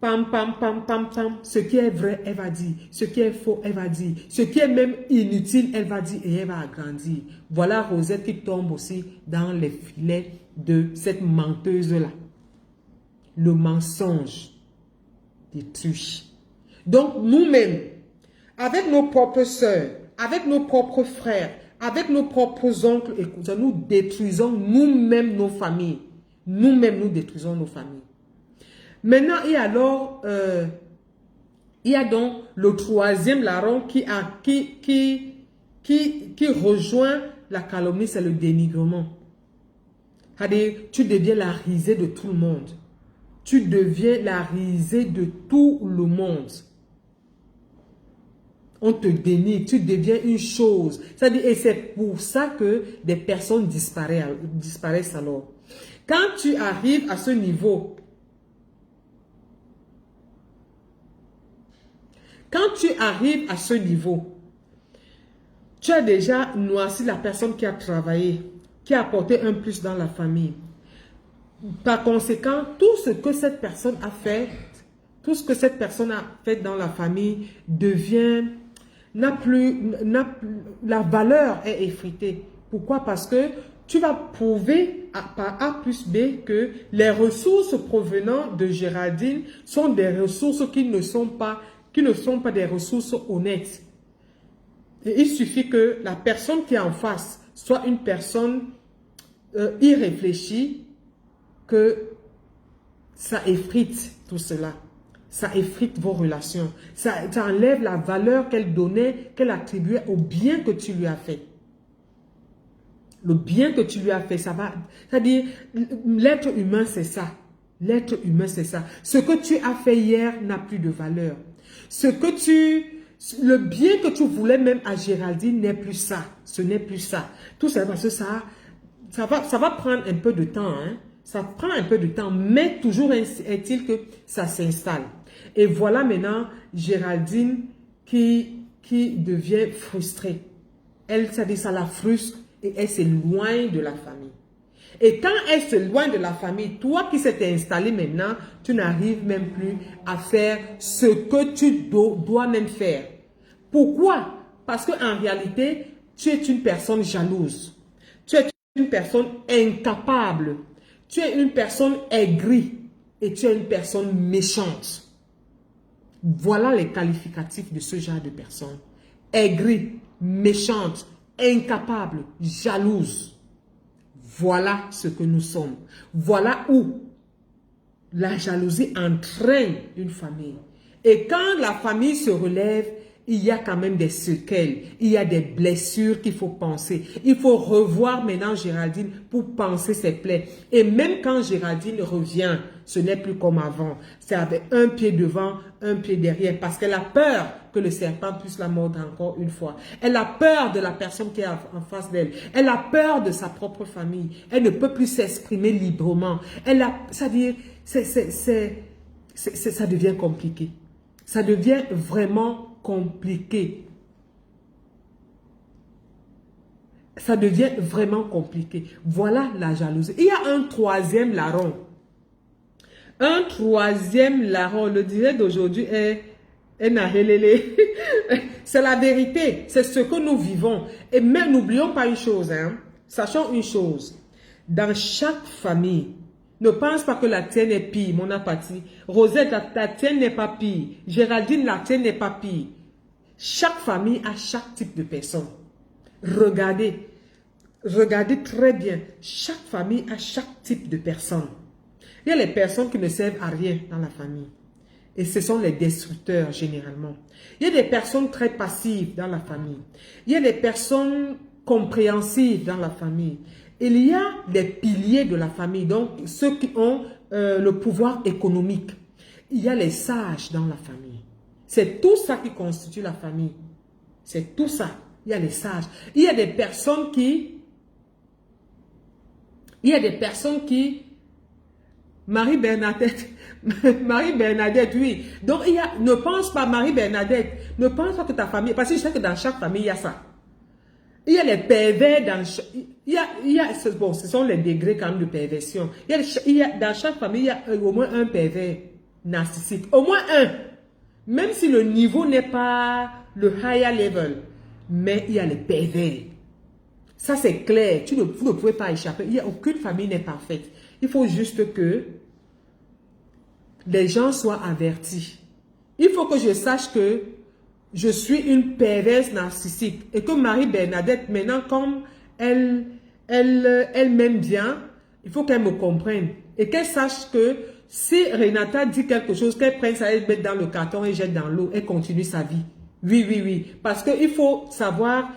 Pam, pam, pam, pam, pam. Ce qui est vrai, elle va dire. Ce qui est faux, elle va dire. Ce qui est même inutile, elle va dire et elle va agrandir. Voilà Rosette qui tombe aussi dans les filets de cette menteuse-là. Le mensonge détruit. Donc, nous-mêmes, avec nos propres sœurs, avec nos propres frères, avec nos propres oncles et cousins, nous détruisons nous-mêmes nos familles. Nous-mêmes, nous détruisons nos familles. Maintenant, il y a donc le troisième larron qui rejoint la calomnie, c'est le dénigrement. C'est-à-dire, tu deviens la risée de tout le monde. Tu deviens la risée de tout le monde. On te dénigre, tu deviens une chose. C'est-à-dire, et c'est pour ça que des personnes disparaissent alors. Quand tu arrives à ce niveau, tu as déjà noirci la personne qui a travaillé, qui a apporté un plus dans la famille. Par conséquent, tout ce que cette personne a fait dans la famille devient, la valeur est effritée. Pourquoi? Parce que tu vas prouver par A plus B que les ressources provenant de Géraldine sont des ressources qui ne sont pas des ressources honnêtes. Et il suffit que la personne qui est en face soit une personne irréfléchie, que ça effrite tout cela. Ça effrite vos relations. Ça enlève la valeur qu'elle donnait, qu'elle attribuait au bien que tu lui as fait. Le bien que tu lui as fait, ça va... C'est-à-dire, l'être humain, c'est ça. L'être humain, c'est ça. Ce que tu as fait hier n'a plus de valeur. Le bien que tu voulais même à Géraldine n'est plus ça. Ce n'est plus ça. Tout ça, parce que ça va prendre un peu de temps, hein. Ça prend un peu de temps, mais toujours est-il que ça s'installe. Et voilà maintenant Géraldine qui devient frustrée. Elle, ça dit, ça la frustre et elle s'éloigne de la famille. Et quand elle s'éloigne de la famille, toi qui s'est installé maintenant, tu n'arrives même plus à faire ce que tu dois même faire. Pourquoi? Parce qu'en réalité, tu es une personne jalouse. Tu es une personne incapable. Tu es une personne aigrie et tu es une personne méchante. Voilà les qualificatifs de ce genre de personne. Aigrie, méchante, incapable, jalouse. Voilà ce que nous sommes. Voilà où la jalousie entraîne une famille. Et quand la famille se relève, il y a quand même des séquelles, il y a des blessures qu'il faut penser. Il faut revoir maintenant Géraldine pour penser ses plaies. Et même quand Géraldine revient, ce n'est plus comme avant. C'est avec un pied devant, un pied derrière, parce qu'elle a peur que le serpent puisse la mordre encore une fois. Elle a peur de la personne qui est en face d'elle. Elle a peur de sa propre famille. Elle ne peut plus s'exprimer librement. C'est-à-dire, ça devient compliqué. Ça devient vraiment compliqué. Ça devient vraiment compliqué. Voilà la jalousie. Il y a un troisième larron. Un troisième larron. Le direct d'aujourd'hui est Nahelele. C'est la vérité. C'est ce que nous vivons. Et même, n'oublions pas une chose. Sachons une chose. Dans chaque famille, ne pense pas que la tienne est pire, mon apathie. Rosette, la tienne n'est pas pire. Géraldine, la tienne n'est pas pire. Chaque famille a chaque type de personne. Regardez très bien. Chaque famille a chaque type de personne. Il y a les personnes qui ne servent à rien dans la famille. Et ce sont les destructeurs généralement. Il y a des personnes très passives dans la famille. Il y a des personnes compréhensives dans la famille. Il y a des piliers de la famille, donc ceux qui ont le pouvoir économique. Il y a les sages dans la famille. C'est tout ça qui constitue la famille. C'est tout ça. Il y a les sages. Il y a des personnes qui... Marie-Bernadette, oui. Donc, ne pense pas Marie-Bernadette. Ne pense pas que ta famille... Parce que je sais que dans chaque famille, il y a ça. Il y a les pervers dans... Bon, ce sont les degrés quand même de perversion. Dans chaque famille, il y a au moins un pervers narcissique. Au moins un. Même si le niveau n'est pas le higher level. Mais il y a les pervers. Ça, c'est clair. Vous ne pouvez pas échapper. Aucune famille n'est parfaite. Il faut juste que les gens soient avertis. Il faut que je sache que je suis une perverse narcissique et que Marie-Bernadette, maintenant, comme elle m'aime bien, il faut qu'elle me comprenne et qu'elle sache que si Renata dit quelque chose, qu'elle prenne ça, elle mette dans le carton et jette dans l'eau, elle continue sa vie. Oui, oui, oui. Parce qu'il faut savoir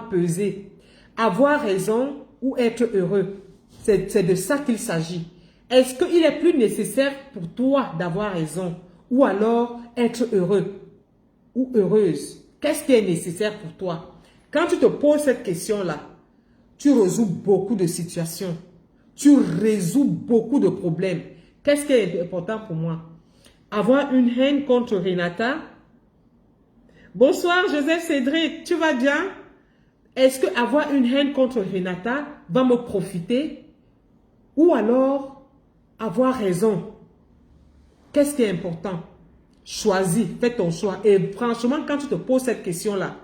peser. Avoir raison ou être heureux. C'est de ça qu'il s'agit. Est-ce qu'il est plus nécessaire pour toi d'avoir raison ou alors être heureux ou heureuse? Qu'est-ce qui est nécessaire pour toi? Quand tu te poses cette question-là, tu résous beaucoup de situations. Tu résous beaucoup de problèmes. Qu'est-ce qui est important pour moi? Avoir une haine contre Renata? Bonsoir Joseph Cédric, tu vas bien? Est-ce que avoir une haine contre Renata va me profiter? Ou alors avoir raison? Qu'est-ce qui est important? Choisis, fais ton choix. Et franchement, quand tu te poses cette question-là,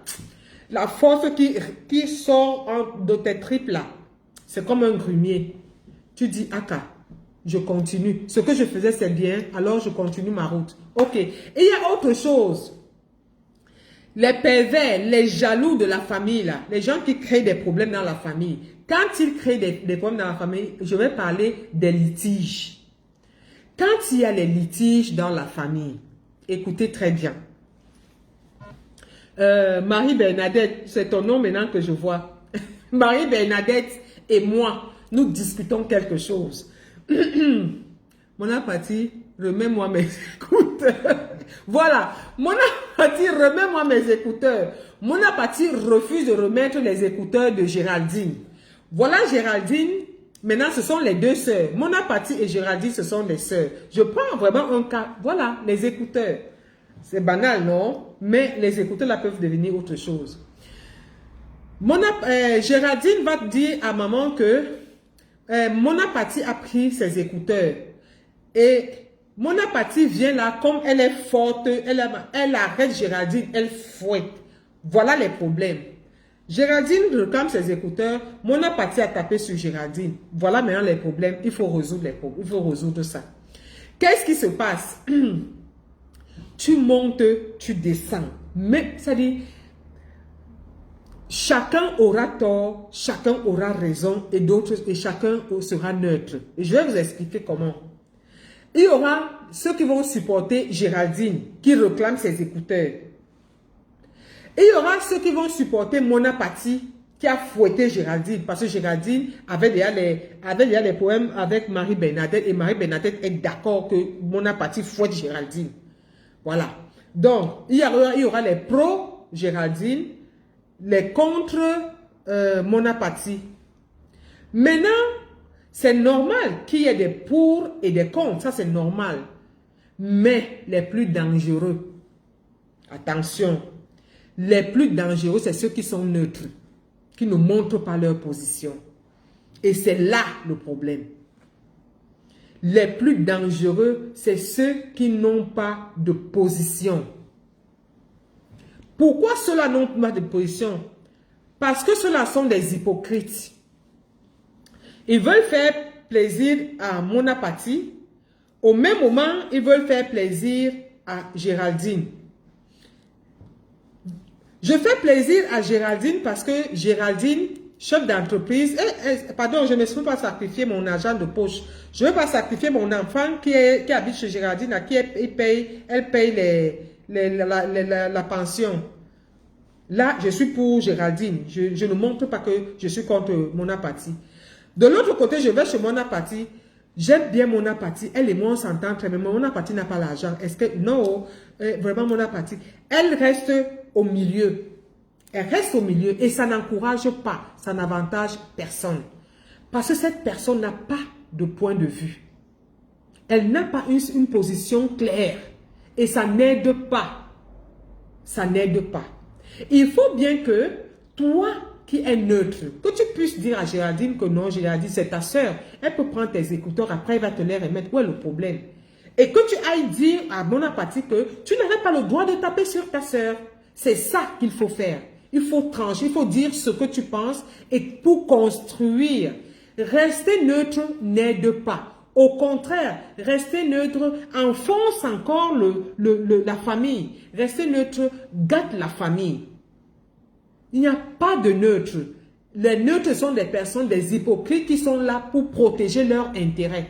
la force qui sort de tes tripes là, c'est comme un grumier. Tu dis, Aka, je continue. Ce que je faisais, c'est bien, alors je continue ma route. Ok. Et il y a autre chose. Les pervers, les jaloux de la famille, là, les gens qui créent des problèmes dans la famille. Quand ils créent des problèmes dans la famille, je vais parler des litiges. Quand il y a les litiges dans la famille, écoutez très bien. Marie-Bernadette, c'est ton nom maintenant que je vois. Marie-Bernadette et moi, nous discutons quelque chose. Mon apathie, remets-moi mes écouteurs. Voilà, mon apathie, remets-moi mes écouteurs. Mon apathie refuse de remettre les écouteurs de Géraldine. Voilà Géraldine, maintenant ce sont les deux sœurs. Mon apathie et Géraldine, ce sont les sœurs. Je prends vraiment un cas, voilà, les écouteurs. C'est banal, non? Mais les écouteurs là peuvent devenir autre chose. Géraldine va dire à maman que mon apathie a pris ses écouteurs. Et mon apathie vient là, comme elle est forte, elle arrête Géraldine, elle fouette. Voilà les problèmes. Géraldine réclame ses écouteurs, mon apathie a tapé sur Géraldine. Voilà maintenant les problèmes, il faut résoudre les problèmes, il faut résoudre ça. Qu'est-ce qui se passe? Tu montes, tu descends. Mais, ça dit, chacun aura tort, chacun aura raison et chacun sera neutre. Et je vais vous expliquer comment. Il y aura ceux qui vont supporter Géraldine, qui réclament ses écouteurs. Et il y aura ceux qui vont supporter mon apathie, qui a fouetté Géraldine, parce que Géraldine avait déjà les problèmes avec Marie-Bernadette, et Marie-Bernadette est d'accord que mon apathie fouette Géraldine. Voilà. Donc, il y aura les pro-Géraldine, les contre mon apathie. Maintenant, c'est normal qu'il y ait des pour et des contre, ça c'est normal. Mais les plus dangereux, attention, les plus dangereux, c'est ceux qui sont neutres, qui ne montrent pas leur position. Et c'est là le problème. Les plus dangereux, c'est ceux qui n'ont pas de position. Pourquoi ceux-là n'ont pas de position? Parce que ceux-là sont des hypocrites. Ils veulent faire plaisir à mon apathie. Au même moment, ils veulent faire plaisir à Géraldine. Je fais plaisir à Géraldine parce que Géraldine, chef d'entreprise, pardon, je ne me suis pas sacrifié mon argent de poche. Je ne vais pas sacrifier mon enfant qui habite chez Géraldine, à qui elle paye la pension. Là, je suis pour Géraldine. Je ne montre pas que je suis contre mon apathie. De l'autre côté, je vais chez mon apathie. J'aime bien mon apathie. Elle et moi, on s'entend très bien. Mon apathie n'a pas l'argent. Est-ce que... Non, vraiment mon apathie. Elle reste au milieu. Elle reste au milieu et ça n'encourage pas. Ça n'avantage personne. Parce que cette personne n'a pas de point de vue. Elle n'a pas une position claire. Et ça n'aide pas. Ça n'aide pas. Il faut bien que toi qui es neutre, que tu puisses dire à Géraldine que non, Géraldine, c'est ta soeur. Elle peut prendre tes écouteurs, après elle va te les remettre. Où est le problème? Et que tu ailles dire à Bonaparte que tu n'avais pas le droit de taper sur ta soeur. C'est ça qu'il faut faire. Il faut trancher, il faut dire ce que tu penses et pour construire. Rester neutre n'aide pas. Au contraire, rester neutre enfonce encore la famille. Rester neutre gâte la famille. Il n'y a pas de neutre. Les neutres sont des personnes, des hypocrites qui sont là pour protéger leurs intérêts.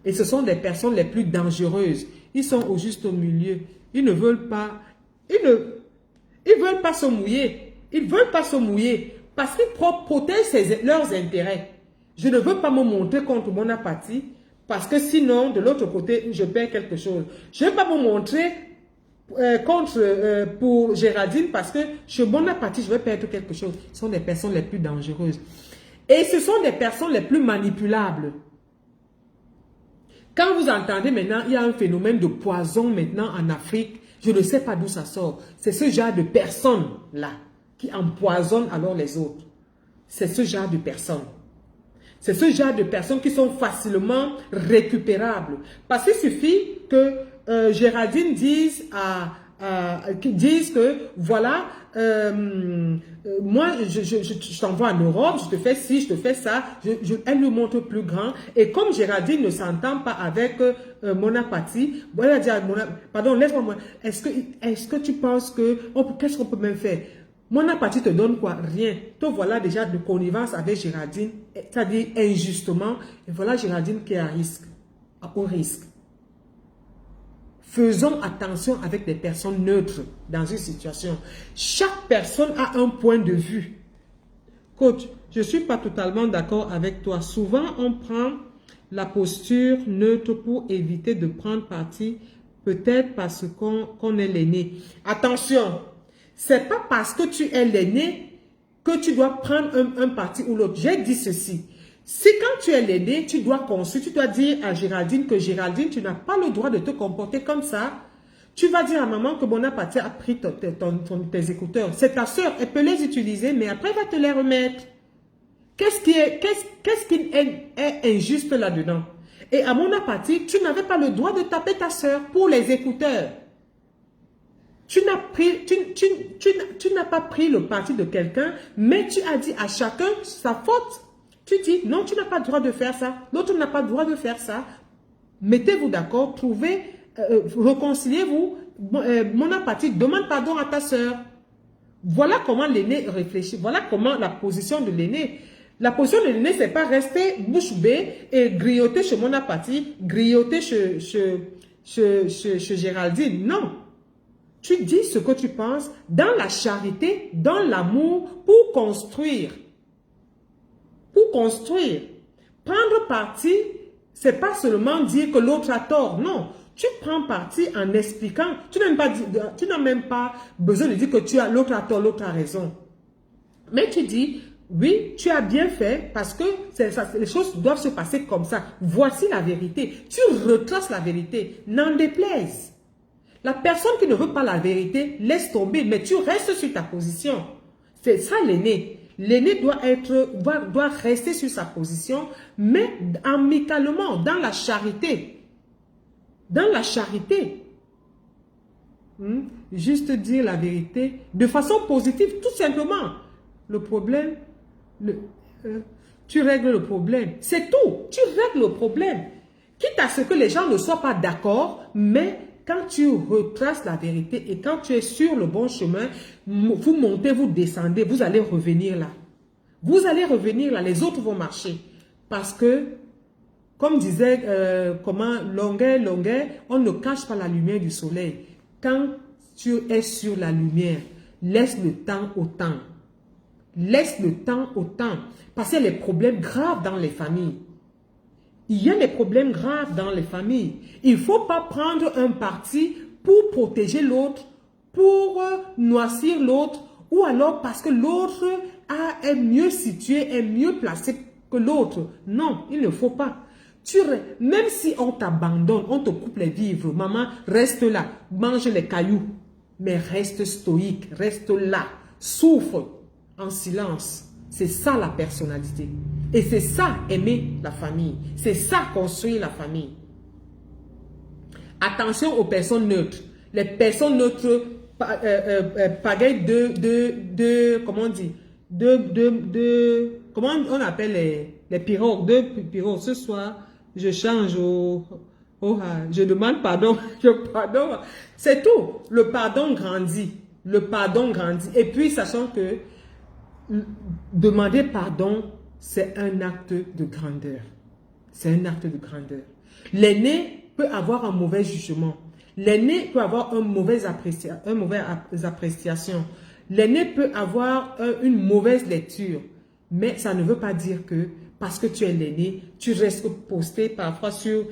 Et ce sont des personnes les plus dangereuses. Ils sont au juste milieu. Ils ne veulent pas, ils veulent pas se mouiller. Ils ne veulent pas se mouiller parce qu'ils protègent leurs intérêts. Je ne veux pas me montrer contre Bonaparte parce que sinon, de l'autre côté, je perds quelque chose. Je ne veux pas me montrer pour Géraldine parce que chez Bonaparte, je vais perdre quelque chose. Ce sont des personnes les plus dangereuses. Et ce sont des personnes les plus manipulables. Quand vous entendez maintenant, il y a un phénomène de poison maintenant en Afrique, je ne sais pas d'où ça sort. C'est ce genre de personnes-là qui empoisonnent alors les autres. C'est ce genre de personnes. C'est ce genre de personnes qui sont facilement récupérables. Parce qu'il suffit que Géraldine dise que voilà, moi je t'envoie en Europe, je te fais ci, je te fais ça, elle lui montre plus grand. Et comme Géraldine ne s'entend pas avec Bonaparte, bon, elle a dit à Bonaparte, pardon, laisse-moi, est-ce que tu penses que, qu'est-ce qu'on peut même faire? Bonaparte te donne quoi? Rien. Te voilà déjà de connivence avec Géraldine, c'est-à-dire injustement. Et voilà Géraldine qui est au risque. Faisons attention avec des personnes neutres dans une situation. Chaque personne a un point de vue. Coach, je ne suis pas totalement d'accord avec toi. Souvent, on prend la posture neutre pour éviter de prendre parti, peut-être parce qu'on est l'aîné. Attention! C'est pas parce que tu es l'aîné que tu dois prendre un parti ou l'autre. J'ai dit ceci. Si quand tu es l'aîné, tu dois construire, tu dois dire à Géraldine que Géraldine, tu n'as pas le droit de te comporter comme ça. Tu vas dire à maman que Bonaparte a pris tes écouteurs. C'est ta soeur, elle peut les utiliser, mais après elle va te les remettre. Qu'est-ce qui est injuste là-dedans? Et à Bonaparte, tu n'avais pas le droit de taper ta soeur pour les écouteurs. Tu n'as pas pris le parti de quelqu'un, mais tu as dit à chacun sa faute. Tu dis, non, tu n'as pas le droit de faire ça. L'autre n'a pas le droit de faire ça. Mettez-vous d'accord, réconciliez-vous. Bonaparte, demande pardon à ta soeur. Voilà comment l'aîné réfléchit. Voilà comment la position de l'aîné. La position de l'aîné, c'est pas rester bouche bée et grioter chez Bonaparte, grioter chez Géraldine. Non. Tu dis ce que tu penses dans la charité, dans l'amour, pour construire. Pour construire. Prendre parti, c'est pas seulement dire que l'autre a tort. Non. Tu prends parti en expliquant. Tu n'as même pas besoin de dire que l'autre a tort, l'autre a raison. Mais tu dis, oui, tu as bien fait parce que les choses doivent se passer comme ça. Voici la vérité. Tu retraces la vérité. N'en déplaise. La personne qui ne veut pas la vérité, laisse tomber, mais tu restes sur ta position. C'est ça l'aîné. L'aîné doit rester sur sa position, mais amicalement, dans la charité. Dans la charité. Juste dire la vérité de façon positive, tout simplement. Le problème, tu règles le problème. C'est tout. Tu règles le problème. Quitte à ce que les gens ne soient pas d'accord, mais quand tu retraces la vérité et quand tu es sur le bon chemin, vous montez, vous descendez, vous allez revenir là. Vous allez revenir là, les autres vont marcher. Parce que, comme disait, longueur, on ne cache pas la lumière du soleil. Quand tu es sur la lumière, laisse le temps au temps. Laisse le temps au temps. Parce qu'il y a des problèmes graves dans les familles. Il y a des problèmes graves dans les familles. Il ne faut pas prendre un parti pour protéger l'autre, pour noircir l'autre, ou alors parce que l'autre est mieux situé, est mieux placé que l'autre. Non, il ne faut pas. Même si on t'abandonne, on te coupe les vivres, maman, reste là, mange les cailloux, mais reste stoïque, reste là, souffre. en silence. C'est ça la personnalité. Et c'est ça aimer la famille. C'est ça construire la famille. Attention aux personnes neutres. Les personnes neutres pagaient comment on dit, comment on appelle les pirogues, deux pirogues. Ce soir, je change je demande pardon, pardon. C'est tout. Le pardon grandit. Le pardon grandit. Et puis, sachant que demander pardon, c'est un acte de grandeur. C'est un acte de grandeur. L'aîné peut avoir un mauvais jugement. L'aîné peut avoir une mauvaise appréciation. L'aîné peut avoir une mauvaise lecture. Mais ça ne veut pas dire que parce que tu es l'aîné, tu restes posté parfois sur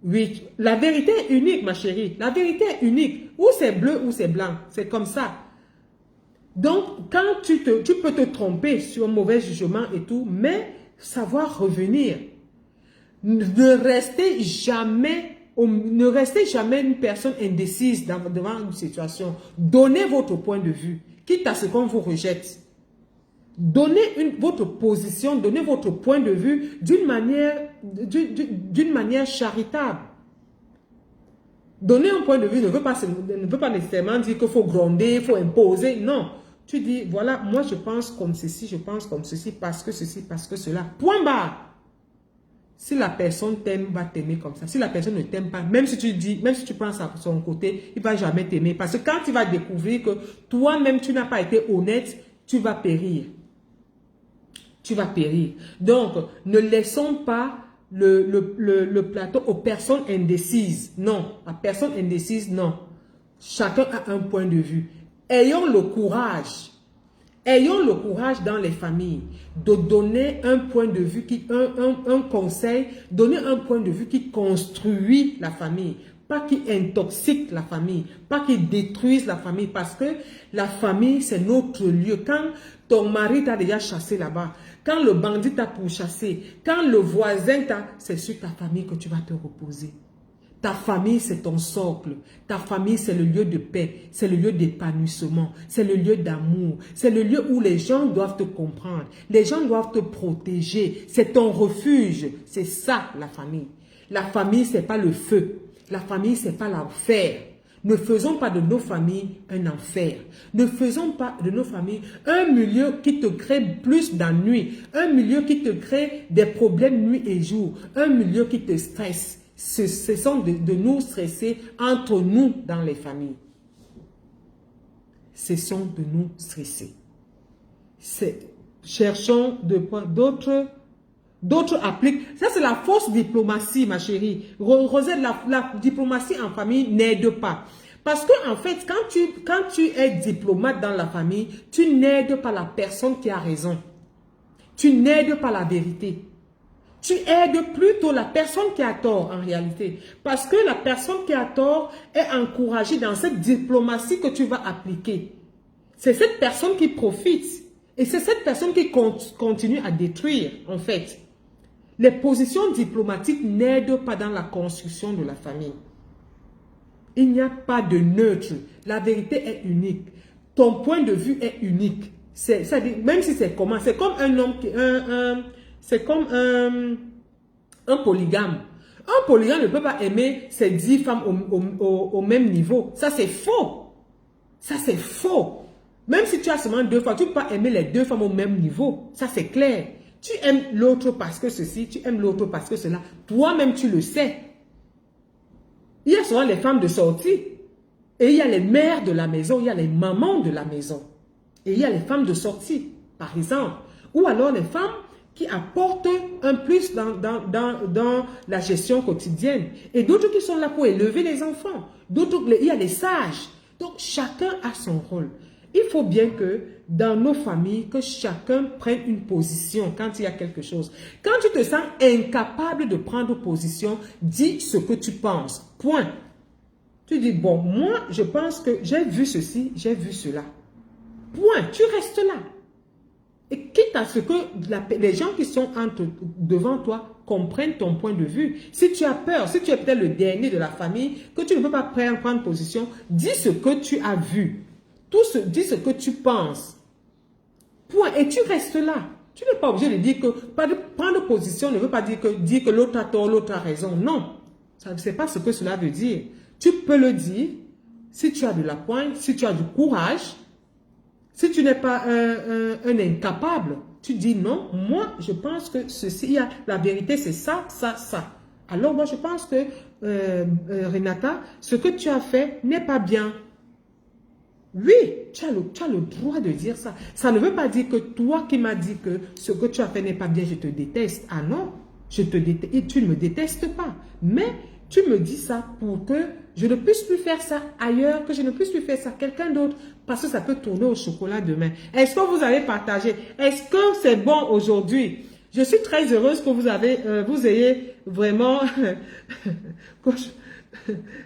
oui, la vérité est unique, ma chérie. La vérité est unique. Ou c'est bleu ou c'est blanc. C'est comme ça. Donc, quand tu peux te tromper sur un mauvais jugement et tout, mais savoir revenir. Ne restez jamais une personne indécise devant une situation. Donnez votre point de vue, quitte à ce qu'on vous rejette. Donnez votre position, donnez votre point de vue d'une manière charitable. Donner un point de vue ne veut pas nécessairement dire qu'il faut gronder, il faut imposer. Non. Tu dis, voilà, moi je pense comme ceci, je pense comme ceci, parce que ceci, parce que cela. Point barre. Si la personne t'aime, va t'aimer comme ça. Si la personne ne t'aime pas, même si tu penses à son côté, il ne va jamais t'aimer. Parce que quand tu vas découvrir que toi-même, tu n'as pas été honnête, tu vas périr. Tu vas périr. Donc, ne laissons pas le plateau aux personnes indécises. Non, à personne indécise, non. Chacun a un point de vue. Ayons le courage dans les familles de donner un point de vue, un conseil, donner un point de vue qui construit la famille, pas qui intoxique la famille, pas qui détruise la famille, parce que la famille, c'est notre lieu. Quand ton mari t'a déjà chassé là-bas, quand le bandit t'a pourchassé, quand le voisin t'a... C'est sur ta famille que tu vas te reposer. Ta famille, c'est ton socle. Ta famille, c'est le lieu de paix. C'est le lieu d'épanouissement. C'est le lieu d'amour. C'est le lieu où les gens doivent te comprendre. Les gens doivent te protéger. C'est ton refuge. C'est ça, la famille. La famille, c'est pas le feu. La famille, c'est pas l'enfer. Ne faisons pas de nos familles un enfer. Ne faisons pas de nos familles un milieu qui te crée plus d'ennui. Un milieu qui te crée des problèmes nuit et jour. Un milieu qui te stresse. Ce sont de nous stresser entre nous dans les familles. Cessons de nous stresser. Cherchons d'autres appliquent. Ça, c'est la fausse diplomatie, ma chérie. Rosette, la diplomatie en famille n'aide pas. Parce que en fait, quand tu es diplomate dans la famille, tu n'aides pas la personne qui a raison. Tu n'aides pas la vérité. Tu aides plutôt la personne qui a tort en réalité. Parce que la personne qui a tort est encouragée dans cette diplomatie que tu vas appliquer. C'est cette personne qui profite. Et c'est cette personne qui continue à détruire en fait. Les positions diplomatiques n'aident pas dans la construction de la famille. Il n'y a pas de neutre. La vérité est unique. Ton point de vue est unique. Même si c'est comment. C'est comme un homme qui... C'est comme un polygame. Un polygame ne peut pas aimer ses 10 femmes au même niveau. Ça, c'est faux. Ça, c'est faux. Même si tu as seulement 2 femmes, tu ne peux pas aimer les 2 femmes au même niveau. Ça, c'est clair. Tu aimes l'autre parce que ceci, tu aimes l'autre parce que cela. Toi-même, tu le sais. Il y a souvent les femmes de sortie. Et il y a les mères de la maison. Il y a les mamans de la maison. Et il y a les femmes de sortie, par exemple. Ou alors les femmes qui apportent un plus dans la gestion quotidienne. Et d'autres qui sont là pour élever les enfants. D'autres, il y a les sages. Donc, chacun a son rôle. Il faut bien que dans nos familles, que chacun prenne une position quand il y a quelque chose. Quand tu te sens incapable de prendre position, dis ce que tu penses. Point. Tu dis, bon, moi, je pense que j'ai vu ceci, j'ai vu cela. Point. Tu restes là. Et quitte à ce que les gens qui sont devant toi comprennent ton point de vue. Si tu as peur, si tu es peut-être le dernier de la famille, que tu ne peux pas prendre position, dis ce que tu as vu. dis ce que tu penses. Point. Et tu restes là. Tu n'es pas obligé de dire que prendre position ne veut pas dire que l'autre a tort, l'autre a raison. Non. Ça ne sait pas ce que cela veut dire. Tu peux le dire si tu as de la pointe, si tu as du courage, si tu n'es pas un incapable. Tu dis non, moi je pense que ceci, la vérité c'est ça, ça, ça. Alors moi je pense que Renata, ce que tu as fait n'est pas bien. Oui, tu as le droit de dire ça. Ça ne veut pas dire que toi qui m'as dit que ce que tu as fait n'est pas bien, je te déteste. Ah non, je te déteste et tu ne me détestes pas. Mais tu me dis ça pour que je ne puisse plus faire ça ailleurs, que je ne puisse plus faire ça à quelqu'un d'autre, parce que ça peut tourner au chocolat demain. Est-ce que vous avez partagé? Est-ce que c'est bon aujourd'hui? Je suis très heureuse que vous ayez vraiment...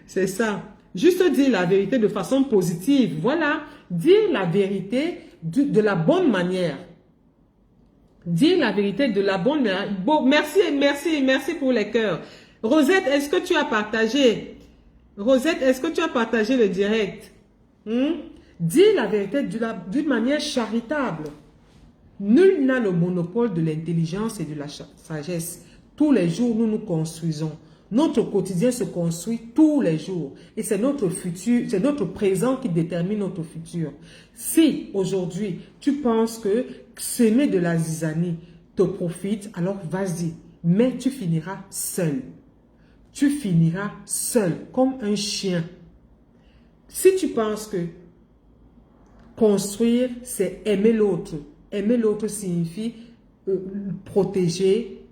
C'est ça. Juste dire la vérité de façon positive. Voilà. Dire la vérité de la bonne manière. Dire la vérité de la bonne manière. Bon, merci pour les cœurs. Rosette, est-ce que tu as partagé? Rosette, est-ce que tu as partagé le direct? Dis la vérité d'une manière charitable. Nul n'a le monopole de l'intelligence et de la sagesse. Tous les jours, nous nous construisons. Notre quotidien se construit tous les jours. Et c'est notre futur, c'est notre présent qui détermine notre futur. Si aujourd'hui, tu penses que semer de la zizanie te profite, alors vas-y. Mais tu finiras seul. Tu finiras seul, comme un chien. Si tu penses que construire, c'est aimer l'autre. Aimer l'autre signifie protéger,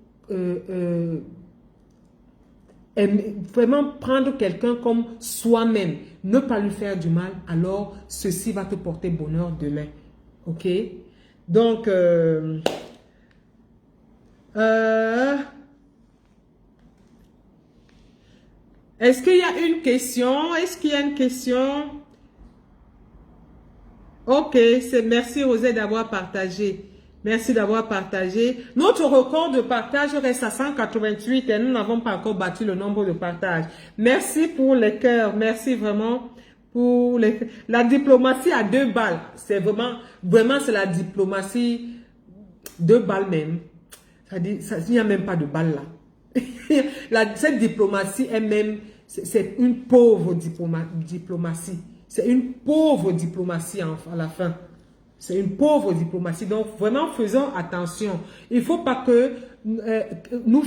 vraiment prendre quelqu'un comme soi-même, ne pas lui faire du mal, alors ceci va te porter bonheur demain. Ok? Donc, est-ce qu'il y a une question? Est-ce qu'il y a une question? Ok, merci Rosette d'avoir partagé. Merci d'avoir partagé. Notre record de partage reste à 188 et nous n'avons pas encore battu le nombre de partages. Merci pour les cœurs. Merci vraiment pour la diplomatie à 2 balles. C'est vraiment c'est la diplomatie 2 balles même. Il n'y a même pas de balles là. Cette diplomatie elle-même, c'est une pauvre diplomatie. C'est une pauvre diplomatie à la fin. C'est une pauvre diplomatie. Donc, vraiment, faisons attention. Il ne faut pas que nous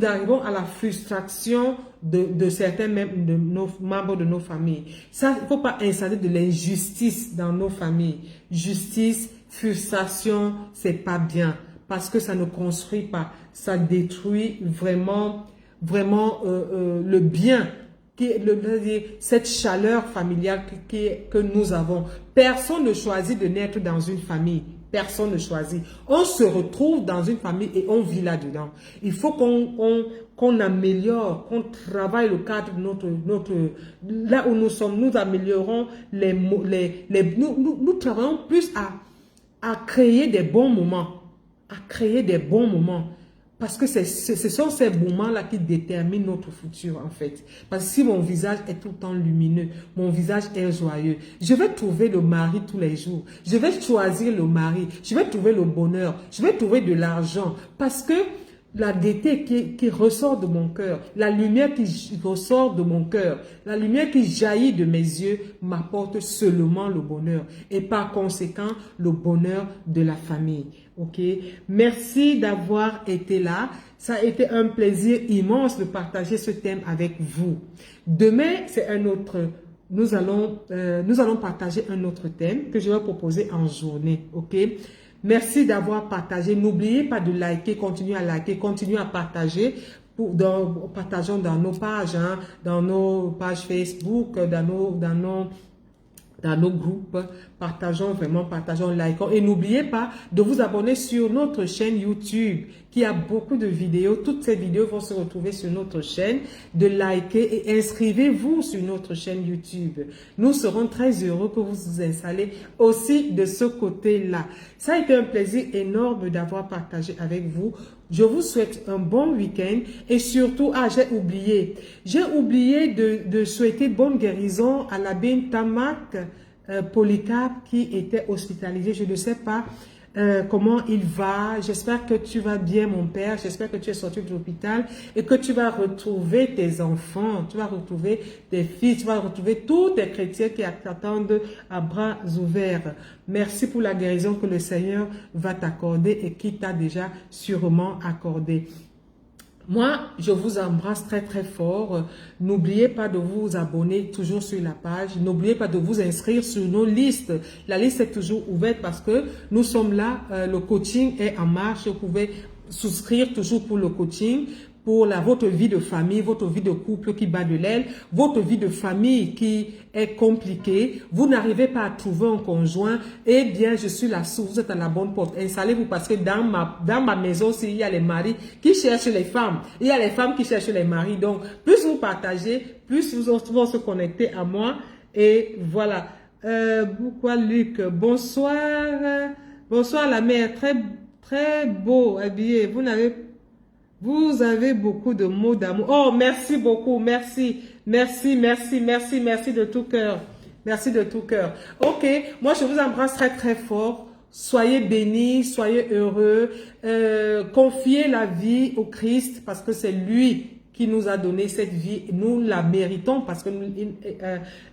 arrivons à la frustration de certains de nos membres de nos familles. Ça, il ne faut pas installer de l'injustice dans nos familles. Justice, frustration, c'est pas bien. Parce que ça ne construit pas. Ça détruit vraiment le bien. Cette chaleur familiale que nous avons. Personne ne choisit de naître dans une famille. Personne ne choisit. On se retrouve dans une famille et on vit là-dedans. Il faut qu'on améliore, qu'on travaille le cadre de là où nous sommes. Nous améliorons nous travaillons plus à créer des bons moments. À créer des bons moments. Parce que ce sont ces moments-là qui déterminent notre futur, en fait. Parce que si mon visage est tout le temps lumineux, mon visage est joyeux, je vais trouver le mari tous les jours. Je vais choisir le mari. Je vais trouver le bonheur. Je vais trouver de l'argent. Parce que la gaieté qui ressort de mon cœur, la lumière qui ressort de mon cœur, la lumière qui jaillit de mes yeux m'apporte seulement le bonheur. Et par conséquent, le bonheur de la famille. Ok, merci d'avoir été là. Ça a été un plaisir immense de partager ce thème avec vous. Demain, c'est un autre. Nous allons partager un autre thème que je vais proposer en journée. Ok, merci d'avoir partagé. N'oubliez pas de liker, continuez à liker, continuez à partager. Partageons dans nos pages, hein, dans nos pages Facebook, dans nos groupes, partageons, likons. Et n'oubliez pas de vous abonner sur notre chaîne YouTube, qui a beaucoup de vidéos. Toutes ces vidéos vont se retrouver sur notre chaîne. De liker et inscrivez-vous sur notre chaîne YouTube. Nous serons très heureux que vous vous installez aussi de ce côté-là. Ça a été un plaisir énorme d'avoir partagé avec vous. Je vous souhaite un bon week-end et surtout, j'ai oublié de souhaiter bonne guérison à l'abbé Tamak Polycarpe qui était hospitalisé. Je ne sais pas comment il va. J'espère que tu vas bien, mon père. J'espère que tu es sorti de l'hôpital et que tu vas retrouver tes enfants, tu vas retrouver tes fils, tu vas retrouver tous tes chrétiens qui t'attendent à bras ouverts. Merci pour la guérison que le Seigneur va t'accorder et qui t'a déjà sûrement accordé. Moi, je vous embrasse très très fort. N'oubliez pas de vous abonner toujours sur la page. N'oubliez pas de vous inscrire sur nos listes. La liste est toujours ouverte parce que nous sommes là. Le coaching est en marche. Vous pouvez souscrire toujours pour le coaching, pour votre vie de famille, votre vie de couple qui bat de l'aile, votre vie de famille qui est compliquée, vous n'arrivez pas à trouver un conjoint, eh bien, je suis là, vous êtes à la bonne porte. Installez-vous parce que dans ma maison aussi, il y a les maris qui cherchent les femmes. Il y a les femmes qui cherchent les maris. Donc, plus vous partagez, plus vous vont se connecter à moi. Et voilà. Pourquoi Luc? Bonsoir. Bonsoir la mère. Très, très beau habillé. Vous avez beaucoup de mots d'amour. Oh, merci beaucoup. Merci. Merci, merci, merci, merci de tout cœur. Merci de tout cœur. Ok, moi je vous embrasse très très fort. Soyez bénis, soyez heureux. Confiez la vie au Christ parce que c'est lui qui nous a donné cette vie. Nous la méritons parce que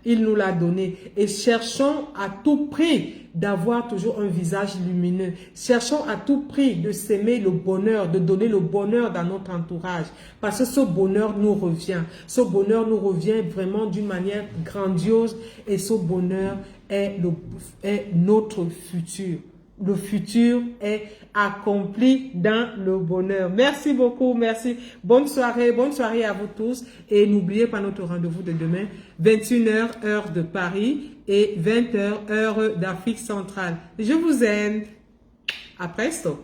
il nous l'a donnée. Et cherchons à tout prix d'avoir toujours un visage lumineux. Cherchons à tout prix de s'aimer le bonheur, de donner le bonheur dans notre entourage. Parce que ce bonheur nous revient. Ce bonheur nous revient vraiment d'une manière grandiose. Et ce bonheur est notre futur. Le futur est accompli dans le bonheur. Merci beaucoup, merci. Bonne soirée à vous tous. Et n'oubliez pas notre rendez-vous de demain, 21h, heure de Paris et 20h, heure d'Afrique centrale. Je vous aime. À presto.